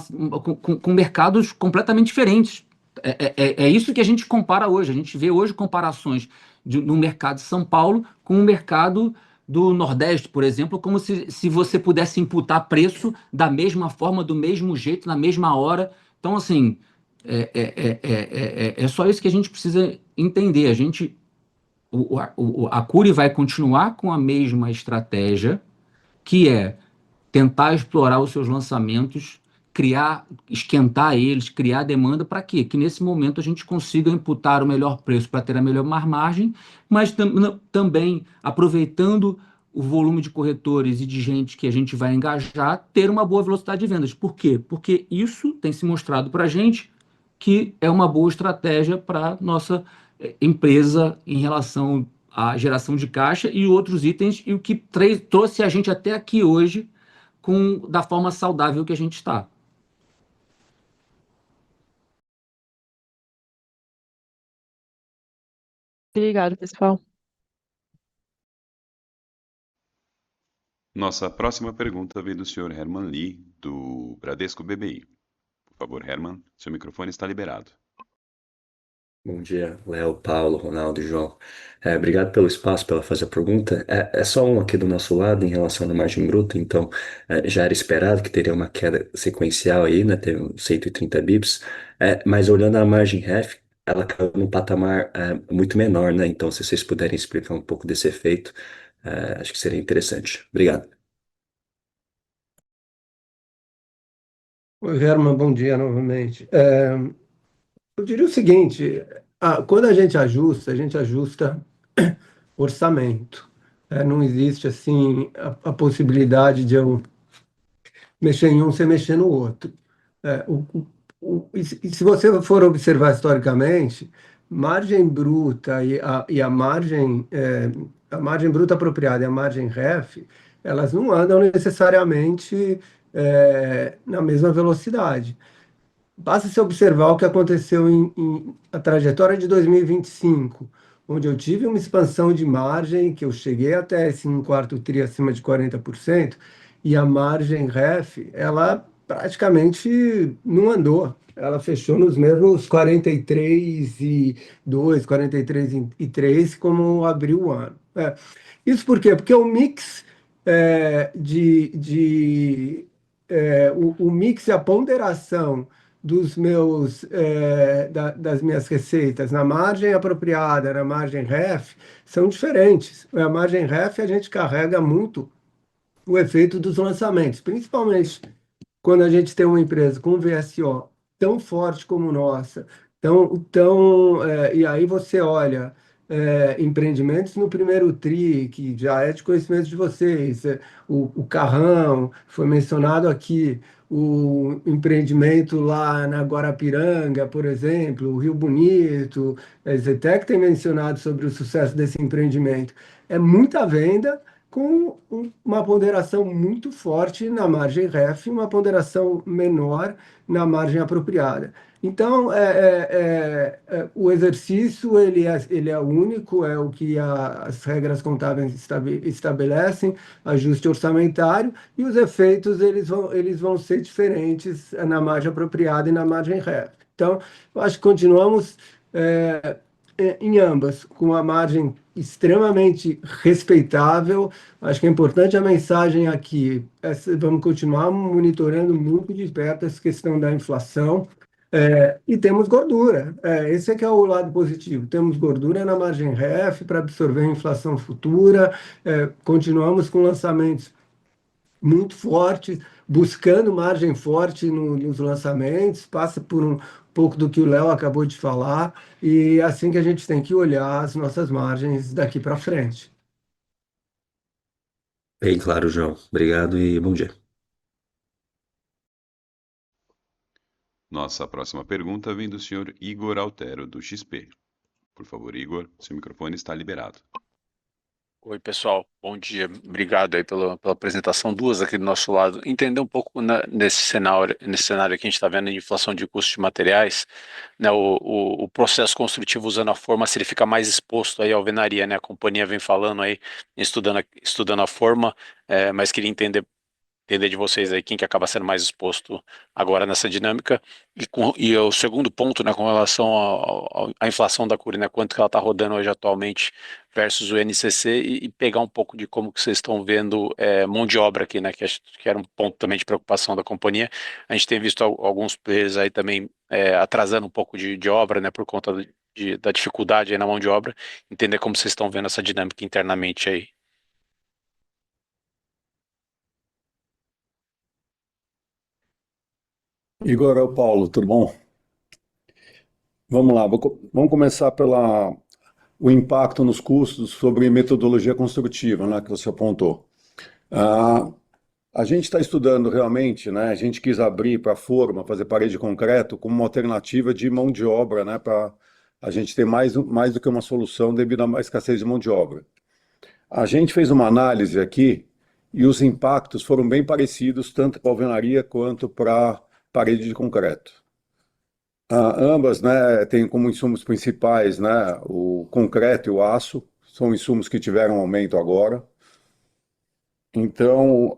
com mercados completamente diferentes. É isso que a gente compara hoje. A gente vê hoje comparações no mercado de São Paulo com o mercado do Nordeste, por exemplo, como se você pudesse imputar preço da mesma forma, do mesmo jeito, na mesma hora. Então, assim, é só isso que a gente precisa entender. A Cury vai continuar com a mesma estratégia, que é tentar explorar os seus lançamentos, esquentar eles, criar demanda para quê? Que nesse momento a gente consiga imputar o melhor preço para ter a melhor margem, mas também aproveitando o volume de corretores e de gente que a gente vai engajar, ter uma boa velocidade de vendas. Por quê? Porque isso tem se mostrado para a gente que é uma boa estratégia para nossa empresa em relação à geração de caixa e outros itens, e o que trouxe a gente até aqui hoje da forma saudável que a gente está. Obrigado, pessoal. Nossa próxima pergunta vem do senhor Herman Lee, do Bradesco BBI. Por favor, Herman, seu microfone está liberado. Bom dia, Léo, Paulo, Ronaldo e João. Obrigado pelo espaço, pela fazer a pergunta. É só um aqui do nosso lado em relação à margem bruta, então já era esperado que teria uma queda sequencial aí, né? Teve uns 130 bips, mas olhando a margem REF, ela caiu num patamar muito menor, né? Então, se vocês puderem explicar um pouco desse efeito, acho que seria interessante. Obrigado. Oi, Herman, bom dia novamente. Eu diria o seguinte: quando a gente ajusta orçamento. Não existe assim a possibilidade de eu mexer em um sem mexer no outro. E se você for observar historicamente, margem bruta e a margem bruta apropriada e a margem REF, elas não andam necessariamente na mesma velocidade. Basta se observar o que aconteceu em a trajetória de 2025, onde eu tive uma expansão de margem, que eu cheguei até esse um quarto tri acima de 40%, e a margem REF, ela praticamente não andou. Ela fechou nos mesmos 43,2, 43,3, como abriu o ano. Isso por quê? Porque o mix o mix e a ponderação das minhas receitas na margem apropriada, na margem REF, são diferentes. A margem REF a gente carrega muito o efeito dos lançamentos, principalmente quando a gente tem uma empresa com VSO tão forte como nossa, e aí você olha empreendimentos no primeiro TRI, que já é de conhecimento de vocês, o Carrão, foi mencionado aqui, o empreendimento lá na Guarapiranga, por exemplo, o Rio Bonito, a Zetec tem mencionado sobre o sucesso desse empreendimento. É muita venda com uma ponderação muito forte na margem REF, uma ponderação menor na margem apropriada. Então, o exercício ele é único, é o que as regras contábeis estabelecem, ajuste orçamentário, e os efeitos eles vão ser diferentes na margem apropriada e na margem REF. Então, eu acho que continuamos em ambas, com uma margem extremamente respeitável. Acho que é importante a mensagem aqui. Vamos continuar monitorando muito de perto essa questão da inflação. E temos gordura. Esse é que é o lado positivo. Temos gordura na margem REF para absorver a inflação futura. Continuamos com lançamentos muito forte, buscando margem forte nos lançamentos, passa por um pouco do que o Léo acabou de falar, e é assim que a gente tem que olhar as nossas margens daqui para frente. Bem claro, João. Obrigado e bom dia. Nossa próxima pergunta vem do senhor Igor Altero, do XP. Por favor, Igor, seu microfone está liberado. Oi, pessoal. Bom dia. Obrigado aí pela apresentação. Duas aqui do nosso lado. Entender um pouco nesse cenário que a gente está vendo de inflação de custos de materiais, né, o processo construtivo usando a forma, se ele fica mais exposto aí à alvenaria, né? A companhia vem falando aí, estudando a forma, mas queria entender de vocês aí quem que acaba sendo mais exposto agora nessa dinâmica e o segundo ponto, né, com relação à inflação da Cury, né, quanto que ela está rodando hoje atualmente versus o INCC e pegar um pouco de como que vocês estão vendo mão de obra aqui, né, que acho que era um ponto também de preocupação da companhia. A gente tem visto alguns players aí também atrasando um pouco de obra, né, por conta da dificuldade aí na mão de obra, entender como vocês estão vendo essa dinâmica internamente aí. Igor, é o Paulo, tudo bom? Vamos lá, vamos começar pela o impacto nos custos sobre metodologia construtiva, né, que você apontou. Ah, a gente está estudando realmente, né, a gente quis abrir para a forma, fazer parede de concreto como uma alternativa de mão de obra, né, para a gente ter mais do que uma solução devido à escassez de mão de obra. A gente fez uma análise aqui e os impactos foram bem parecidos, tanto para a alvenaria quanto para parede de concreto. Ambas, né, têm como insumos principais, né, o concreto e o aço, são insumos que tiveram aumento agora. Então,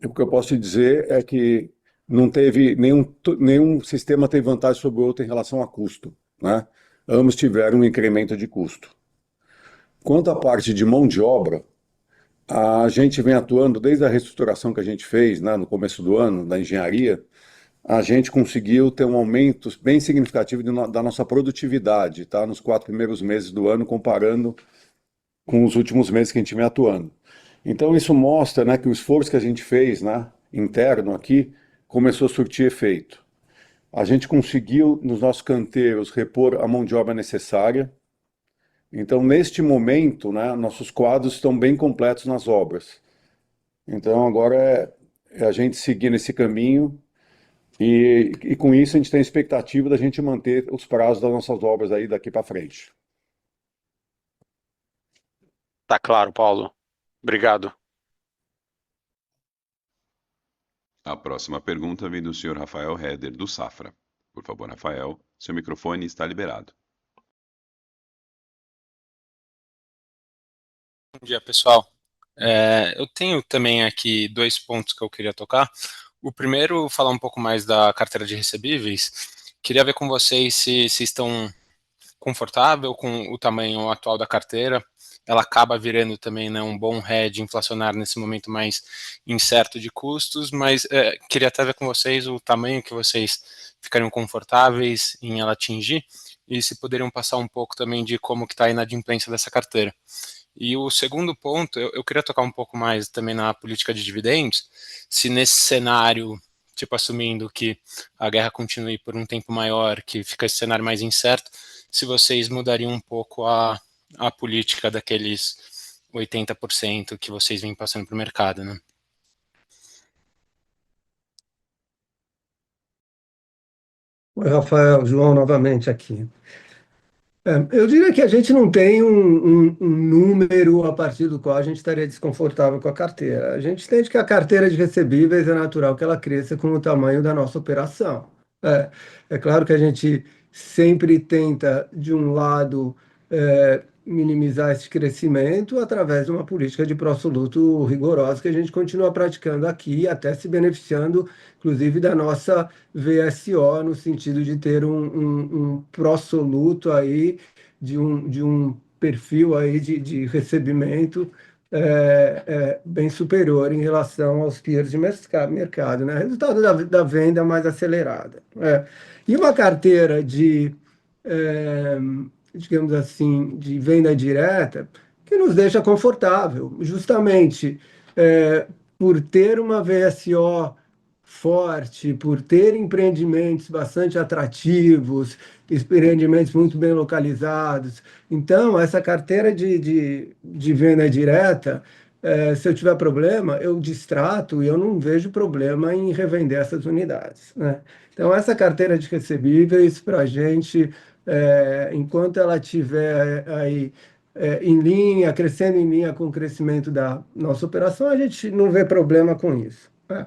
o que eu posso te dizer é que não teve nenhum sistema teve vantagem sobre o outro em relação a custo, né? Ambos tiveram um incremento de custo. Quanto à parte de mão de obra, a gente vem atuando desde a reestruturação que a gente fez, né, no começo do ano, da engenharia. A gente conseguiu ter um aumento bem significativo da nossa produtividade, tá? Nos 4 primeiros meses do ano, comparando com os últimos meses que a gente vem atuando. Então, isso mostra, né, que o esforço que a gente fez, né, interno aqui, começou a surtir efeito. A gente conseguiu, nos nossos canteiros, repor a mão de obra necessária. Então, neste momento, né, nossos quadros estão bem completos nas obras. Então, agora é a gente seguir nesse caminho. E com isso a gente tem a expectativa da gente manter os prazos das nossas obras aí daqui para frente. Tá claro, Paulo. Obrigado. A próxima pergunta vem do senhor Rafael Heder, do Safra. Por favor, Rafael, seu microfone está liberado. Bom dia, pessoal. Eu tenho também aqui dois pontos que eu queria tocar. O primeiro, falar um pouco mais da carteira de recebíveis. Queria ver com vocês se estão confortável com o tamanho atual da carteira. Ela acaba virando também, né, um bom hedge inflacionário nesse momento mais incerto de custos, mas queria até ver com vocês o tamanho que vocês ficariam confortáveis em ela atingir e se poderiam passar um pouco também de como que está a inadimplência dessa carteira. E o segundo ponto, eu queria tocar um pouco mais também na política de dividendos, se nesse cenário, tipo, assumindo que a guerra continue por um tempo maior, que fica esse cenário mais incerto, se vocês mudariam um pouco a política daqueles 80% que vocês vêm passando para o mercado, né? Oi, Rafael, João novamente aqui. Eu diria que a gente não tem um número a partir do qual a gente estaria desconfortável com a carteira. A gente entende que a carteira de recebíveis é natural que ela cresça com o tamanho da nossa operação. É, é claro que a gente sempre tenta, de um lado, minimizar esse crescimento através de uma política de pró-soluto rigorosa que a gente continua praticando aqui, até se beneficiando, inclusive, da nossa VSO, no sentido de ter um pró-soluto aí, de um perfil aí de recebimento bem superior em relação aos peers de mercado, né? Resultado da venda mais acelerada. E uma carteira é, digamos assim, de venda direta, que nos deixa confortável, justamente por ter uma VSO forte, por ter empreendimentos bastante atrativos, empreendimentos muito bem localizados. Então, essa carteira de venda direta, se eu tiver problema, eu distrato e eu não vejo problema em revender essas unidades, né? Então, essa carteira de recebíveis, para a gente, enquanto ela estiver aí em linha, crescendo em linha com o crescimento da nossa operação, a gente não vê problema com isso, né?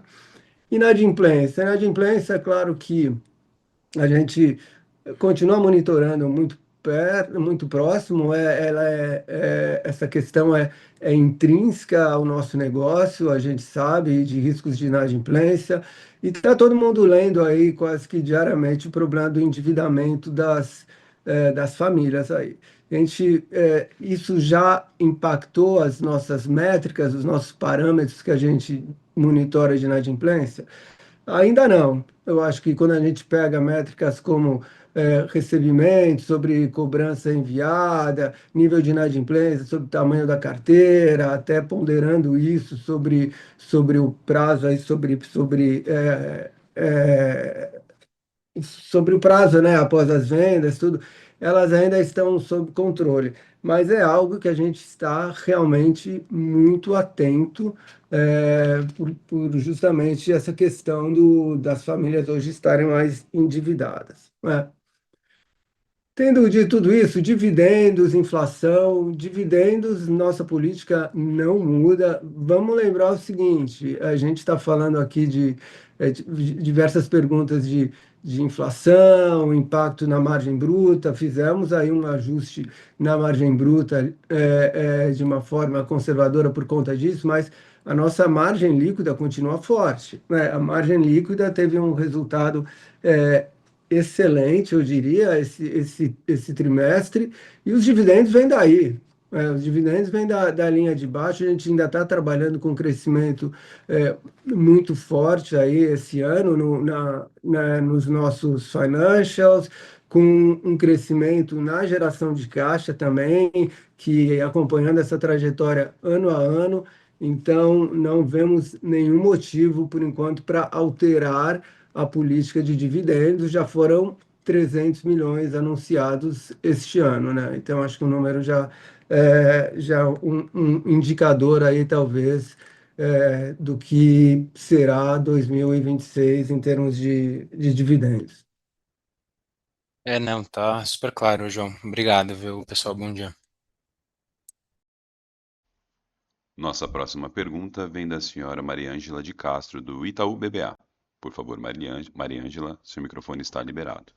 Inadimplência. Inadimplência, é claro que a gente continua monitorando muito perto, muito próximo. Essa questão é intrínseca ao nosso negócio, a gente sabe de riscos de inadimplência, e está todo mundo lendo aí quase que diariamente o problema do endividamento das famílias aí. Isso já impactou as nossas métricas, os nossos parâmetros que a gente monitora de inadimplência? Ainda não. Eu acho que quando a gente pega métricas como recebimento, sobre cobrança enviada, nível de inadimplência, sobre o tamanho da carteira, até ponderando isso sobre o prazo, aí, sobre o prazo, né, após as vendas, tudo, elas ainda estão sob controle. Mas é algo que a gente está realmente muito atento, por justamente essa questão das famílias hoje estarem mais endividadas, né? Tendo dito tudo isso, dividendos, inflação, dividendos, nossa política não muda. Vamos lembrar o seguinte: a gente está falando aqui de diversas perguntas de inflação, impacto na margem bruta. Fizemos aí um ajuste na margem bruta de uma forma conservadora por conta disso, mas a nossa margem líquida continua forte, né? A margem líquida teve um resultado excelente, eu diria, esse trimestre, e os dividendos vêm daí. Os dividendos vêm da linha de baixo, a gente ainda está trabalhando com crescimento muito forte aí esse ano nos nossos financials, com um crescimento na geração de caixa também, que acompanhando essa trajetória ano a ano, então não vemos nenhum motivo, por enquanto, para alterar a política de dividendos. Já foram 300 milhões anunciados este ano, né? Então, acho que o número já um indicador aí, talvez, do que será 2026 em termos de dividendos. Não, tá super claro, João. Obrigado, viu, pessoal? Bom dia. Nossa próxima pergunta vem da senhora Mariângela de Castro, do Itaú BBA. Por favor, Mariângela, seu microfone está liberado.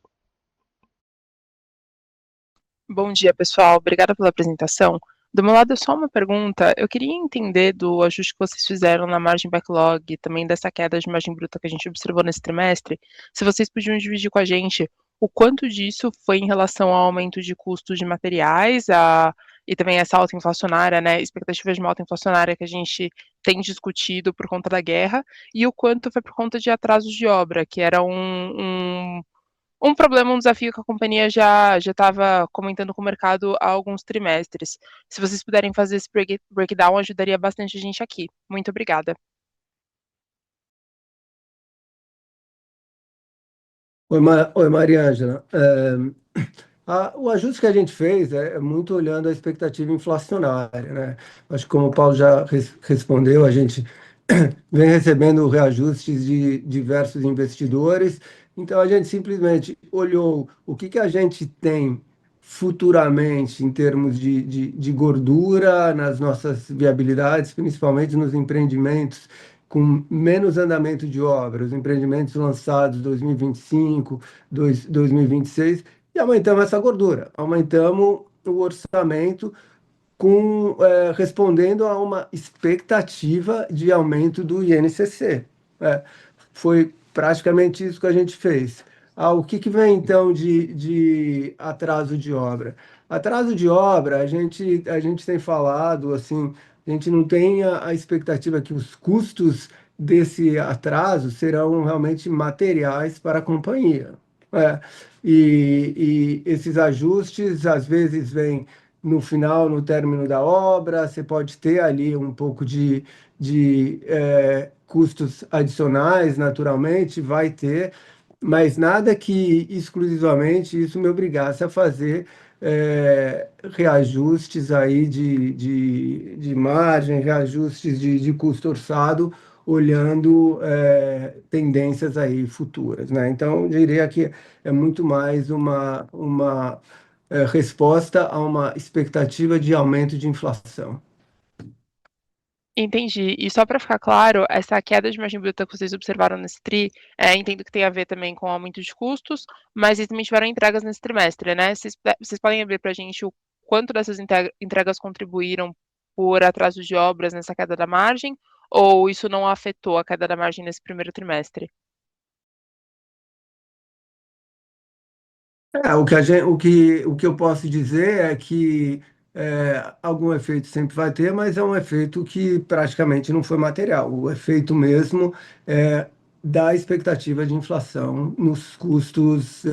Bom dia, pessoal. Obrigada pela apresentação. Do meu lado, só uma pergunta. Eu queria entender do ajuste que vocês fizeram na margem backlog e também dessa queda de margem bruta que a gente observou nesse trimestre, se vocês podiam dividir com a gente o quanto disso foi em relação ao aumento de custos de materiais e também essa alta inflacionária, né, expectativas de uma alta inflacionária que a gente tem discutido por conta da guerra, e o quanto foi por conta de atrasos de obra, que era um problema, um desafio que a companhia já estava comentando com o mercado há alguns trimestres. Se vocês puderem fazer esse breakdown, ajudaria bastante a gente aqui. Muito obrigada. Oi, Mariângela. O ajuste que a gente fez é muito olhando a expectativa inflacionária, né? Acho que, como o Paulo já respondeu, a gente vem recebendo reajustes de diversos investidores. Então, a gente simplesmente olhou o que a gente tem futuramente em termos de gordura nas nossas viabilidades, principalmente nos empreendimentos com menos andamento de obra, os empreendimentos lançados em 2025, 2026, e aumentamos essa gordura, aumentamos o orçamento respondendo a uma expectativa de aumento do INCC. Foi praticamente isso que a gente fez. O que vem então de atraso de obra? Atraso de obra, a gente tem falado assim, a gente não tem a expectativa que os custos desse atraso serão realmente materiais para a companhia. É, e esses ajustes às vezes vêm no final, no término da obra, você pode ter ali um pouco de custos adicionais, naturalmente, vai ter, mas nada que exclusivamente isso me obrigasse a fazer reajustes aí de margem, reajustes de custo orçado, olhando tendências aí futuras, né? Então, eu diria que é muito mais uma resposta a uma expectativa de aumento de inflação. Entendi. E só para ficar claro, essa queda de margem bruta que vocês observaram nesse tri, entendo que tem a ver também com o aumento de custos, mas vocês também tiveram entregas nesse trimestre, né? Vocês podem abrir para a gente o quanto dessas entregas contribuíram por atraso de obras nessa queda da margem, ou isso não afetou a queda da margem nesse primeiro trimestre? O que eu posso dizer é que algum efeito sempre vai ter, mas é um efeito que praticamente não foi material. O efeito mesmo é da expectativa de inflação nos custos,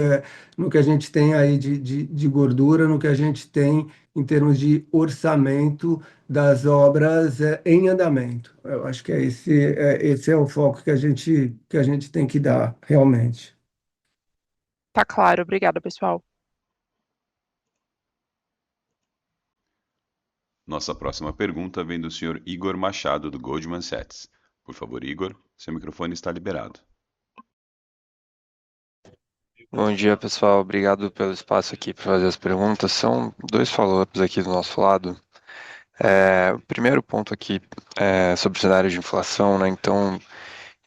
no que a gente tem aí de gordura, no que a gente tem em termos de orçamento das obras em andamento. Eu acho que esse é o foco que a gente tem que dar realmente. Tá claro, obrigada, pessoal. Nossa próxima pergunta vem do senhor Igor Machado, do Goldman Sachs. Por favor, Igor, seu microfone está liberado. Bom dia, pessoal. Obrigado pelo espaço aqui para fazer as perguntas. São dois follow-ups aqui do nosso lado. O primeiro ponto aqui é sobre o cenário de inflação, né? Então,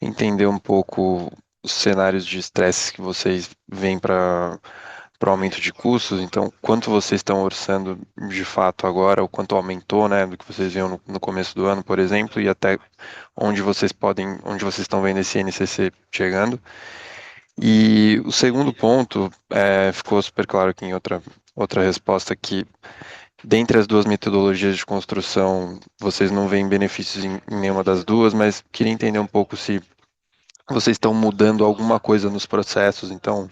entender um pouco os cenários de estresse que vocês veem para o aumento de custos. Então, quanto vocês estão orçando de fato agora, o quanto aumentou, né, do que vocês viam no começo do ano, por exemplo, e até onde vocês estão vendo esse INCC chegando. E o segundo ponto, ficou super claro aqui em outra resposta, que dentre as duas metodologias de construção, vocês não veem benefícios em nenhuma das duas, mas queria entender um pouco se vocês estão mudando alguma coisa nos processos, então,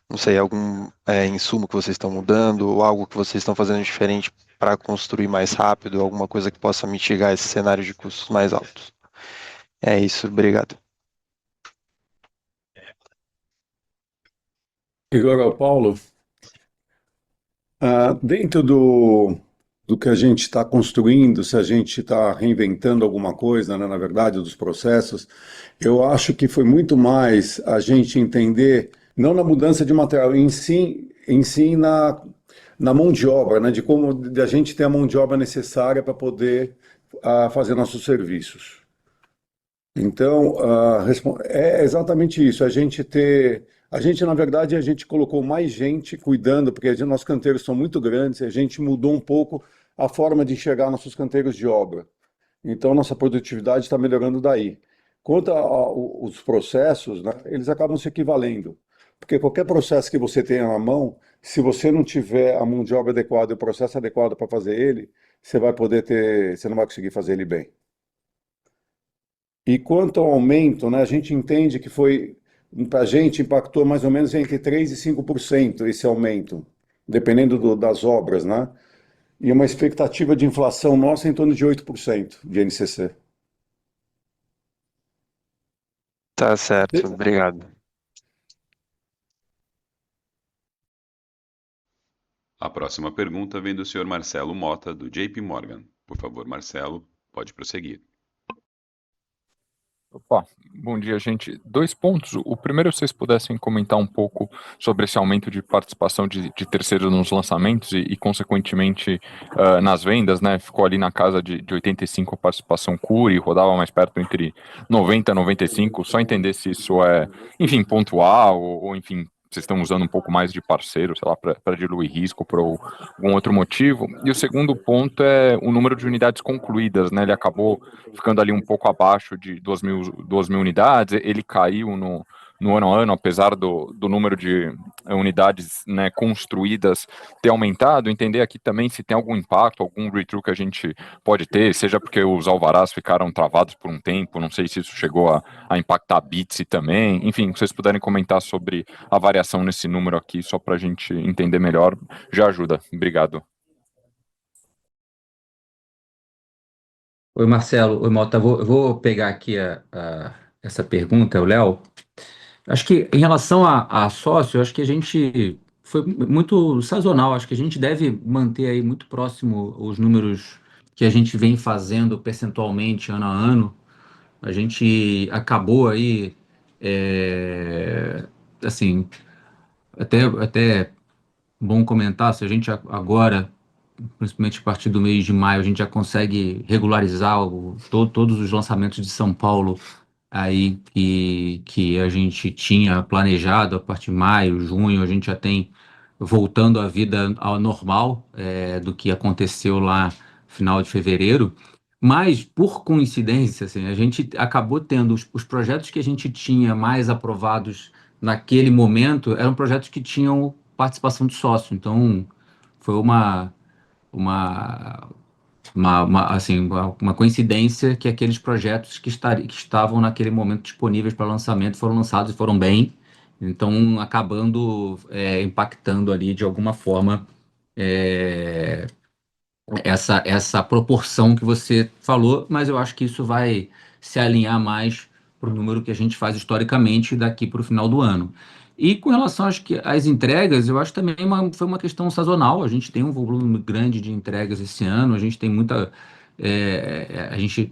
não sei, algum insumo que vocês estão mudando, ou algo que vocês estão fazendo diferente para construir mais rápido, alguma coisa que possa mitigar esse cenário de custos mais altos. É isso, obrigado. Igor, Paulo, dentro do que a gente está construindo, se a gente está reinventando alguma coisa, né, na verdade, dos processos, eu acho que foi muito mais a gente entender, não na mudança de material, em si na mão de obra, né, de como a gente ter a mão de obra necessária para poder fazer nossos serviços. Então, é exatamente isso, na verdade, a gente colocou mais gente cuidando, porque nossos canteiros são muito grandes, a gente mudou um pouco a forma de enxergar nossos canteiros de obra. Então, nossa produtividade está melhorando daí. Quanto aos processos, né, eles acabam se equivalendo, porque qualquer processo que você tenha na mão, se você não tiver a mão de obra adequada e o processo adequado para fazer ele, você não vai conseguir fazer ele bem. E quanto ao aumento, né, a gente entende que para a gente impactou mais ou menos entre 3% e 5% esse aumento, dependendo das obras, né? E uma expectativa de inflação nossa em torno de 8% de INCC. Tá certo, obrigado. A próxima pergunta vem do senhor Marcelo Mota, do JP Morgan. Por favor, Marcelo, pode prosseguir. Opa, bom dia, gente. Dois pontos. O primeiro, se vocês pudessem comentar um pouco sobre esse aumento de participação de terceiros nos lançamentos consequentemente, nas vendas, né? Ficou ali na casa de 85 a participação Cury, rodava mais perto entre 90 e 95. Só entender se isso é, enfim, pontual enfim, vocês estão usando um pouco mais de parceiro, sei lá, para diluir risco por algum outro motivo. E o segundo ponto é o número de unidades concluídas, né? Ele acabou ficando ali um pouco abaixo de 2.000 unidades, ele caiu no ano a ano, apesar do número de unidades, né, construídas ter aumentado. Entender aqui também se tem algum impacto, algum read-through que a gente pode ter, seja porque os alvarás ficaram travados por um tempo, não sei se isso chegou a impactar a Bitsy também. Enfim, se vocês puderem comentar sobre a variação nesse número aqui, só para a gente entender melhor, já ajuda. Obrigado. Oi, Marcelo. Oi, Malta. Eu vou pegar aqui essa pergunta, o Léo. Acho que em relação a sócio, acho que a gente foi muito sazonal. Acho que a gente deve manter aí muito próximo os números que a gente vem fazendo percentualmente ano a ano. A gente acabou aí, assim, até bom comentar, se a gente agora, principalmente a partir do mês de maio, a gente já consegue regularizar todos os lançamentos de São Paulo aí que a gente tinha planejado a partir de maio, junho, a gente já tem voltando à vida ao normal, do que aconteceu lá no final de fevereiro. Mas, por coincidência, assim, a gente acabou tendo os projetos que a gente tinha mais aprovados naquele momento, eram projetos que tinham participação de sócio. Então, foi uma, uma coincidência que aqueles projetos que estavam naquele momento disponíveis para lançamento foram lançados e foram bem, então acabando impactando ali de alguma forma é, essa proporção que você falou, mas eu acho que isso vai se alinhar mais para o número que a gente faz historicamente daqui para o final do ano. E com relação às entregas, eu acho também foi uma questão sazonal. A gente tem um volume grande de entregas esse ano, a gente tem muita. A gente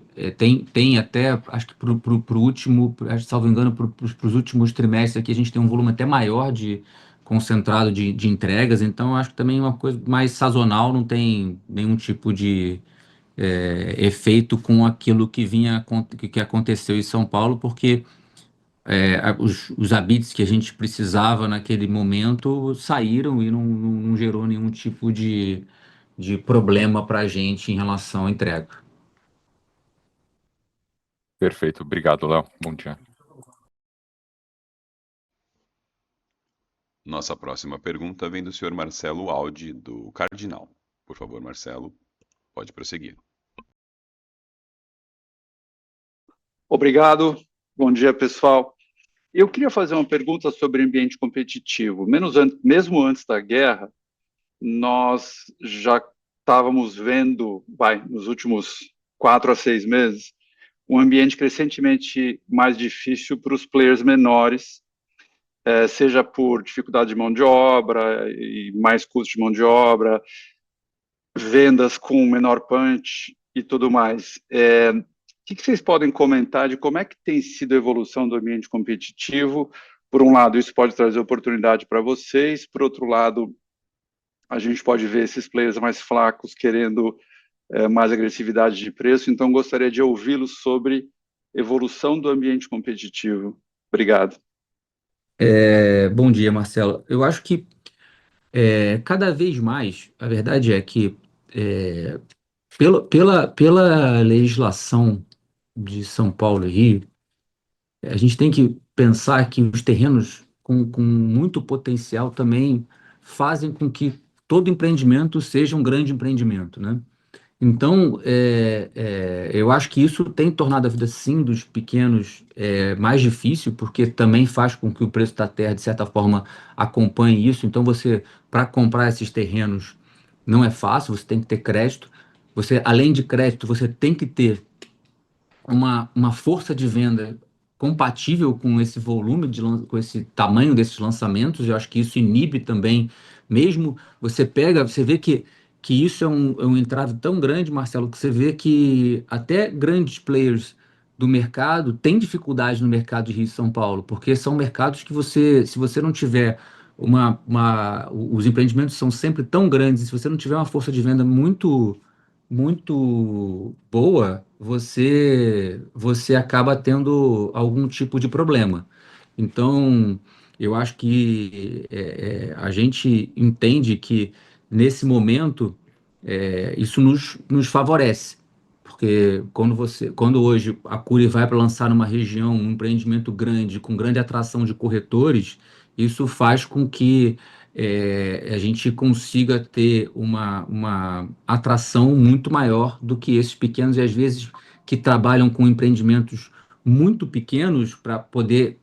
tem até, acho que para o último, salvo engano, para os últimos trimestres aqui, a gente tem um volume até maior de concentrado de entregas, então eu acho que também é uma coisa mais sazonal, não tem nenhum tipo de efeito com aquilo que aconteceu em São Paulo, porque os habites que a gente precisava naquele momento saíram e não gerou nenhum tipo de problema para a gente em relação à entrega. Perfeito. Obrigado, Léo. Bom dia. Nossa próxima pergunta vem do senhor Marcelo Aldi, do Cardinal. Por favor, Marcelo, pode prosseguir. Obrigado. Bom dia, pessoal. Eu queria fazer uma pergunta sobre ambiente competitivo. Mesmo antes da guerra, nós já estávamos vendo, nos últimos 4 a 6 meses, um ambiente crescentemente mais difícil para os players menores, seja por dificuldade de mão de obra e mais custo de mão de obra, vendas com menor punch e tudo mais. O que vocês podem comentar de como é que tem sido a evolução do ambiente competitivo? Por um lado, isso pode trazer oportunidade para vocês, por outro lado, a gente pode ver esses players mais fracos querendo mais agressividade de preço, então gostaria de ouvi-los sobre evolução do ambiente competitivo. Obrigado. Bom dia, Marcelo. Eu acho que cada vez mais, a verdade é que pela legislação de São Paulo e Rio, a gente tem que pensar que os terrenos com muito potencial também fazem com que todo empreendimento seja um grande empreendimento, né? Então, eu acho que isso tem tornado a vida, sim, dos pequenos mais difícil, porque também faz com que o preço da terra, de certa forma, acompanhe isso. Então, para comprar esses terrenos, não é fácil, você tem que ter crédito. Além de crédito, você tem que ter uma força de venda compatível com esse volume, com esse tamanho desses lançamentos. Eu acho que isso inibe também, mesmo você vê que isso é um entrave tão grande, Marcelo, que você vê que até grandes players do mercado tem dificuldade no mercado de Rio e São Paulo, porque são mercados que se você não tiver os empreendimentos são sempre tão grandes, se você não tiver uma força de venda muito boa, você acaba tendo algum tipo de problema. Então, eu acho que a gente entende que nesse momento isso nos favorece, porque quando hoje a Cury vai para lançar numa região um empreendimento grande, com grande atração de corretores, isso faz com que a gente consiga ter uma atração muito maior do que esses pequenos, e às vezes que trabalham com empreendimentos muito pequenos para poder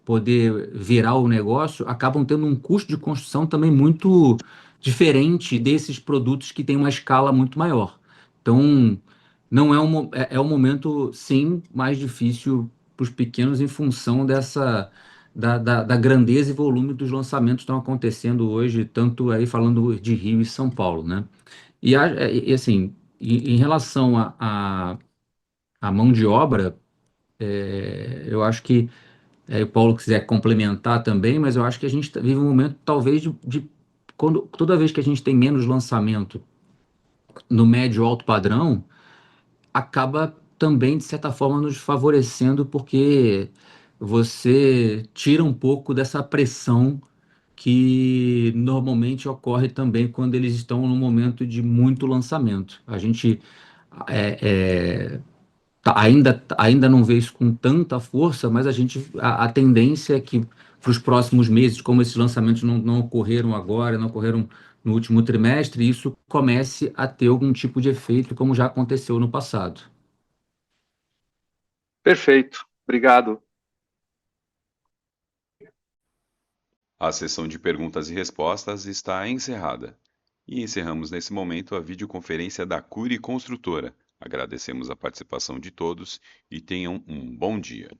virar o negócio, acabam tendo um custo de construção também muito diferente desses produtos que têm uma escala muito maior. Então, não é um momento, sim, mais difícil para os pequenos em função da grandeza e volume dos lançamentos que estão acontecendo hoje, tanto aí falando de Rio e São Paulo, né? Assim, em relação à mão de obra, eu acho que o Paulo quiser complementar também, mas eu acho que a gente vive um momento talvez toda vez que a gente tem menos lançamento no médio alto padrão, acaba também, de certa forma, nos favorecendo, porque você tira um pouco dessa pressão que normalmente ocorre também quando eles estão no momento de muito lançamento. A gente ainda não vê isso com tanta força, mas a tendência é que para os próximos meses, como esses lançamentos não ocorreram agora, não ocorreram no último trimestre, isso comece a ter algum tipo de efeito, como já aconteceu no passado. Perfeito. Obrigado. A sessão de perguntas e respostas está encerrada. E encerramos nesse momento a videoconferência da Cury Construtora. Agradecemos a participação de todos e tenham um bom dia.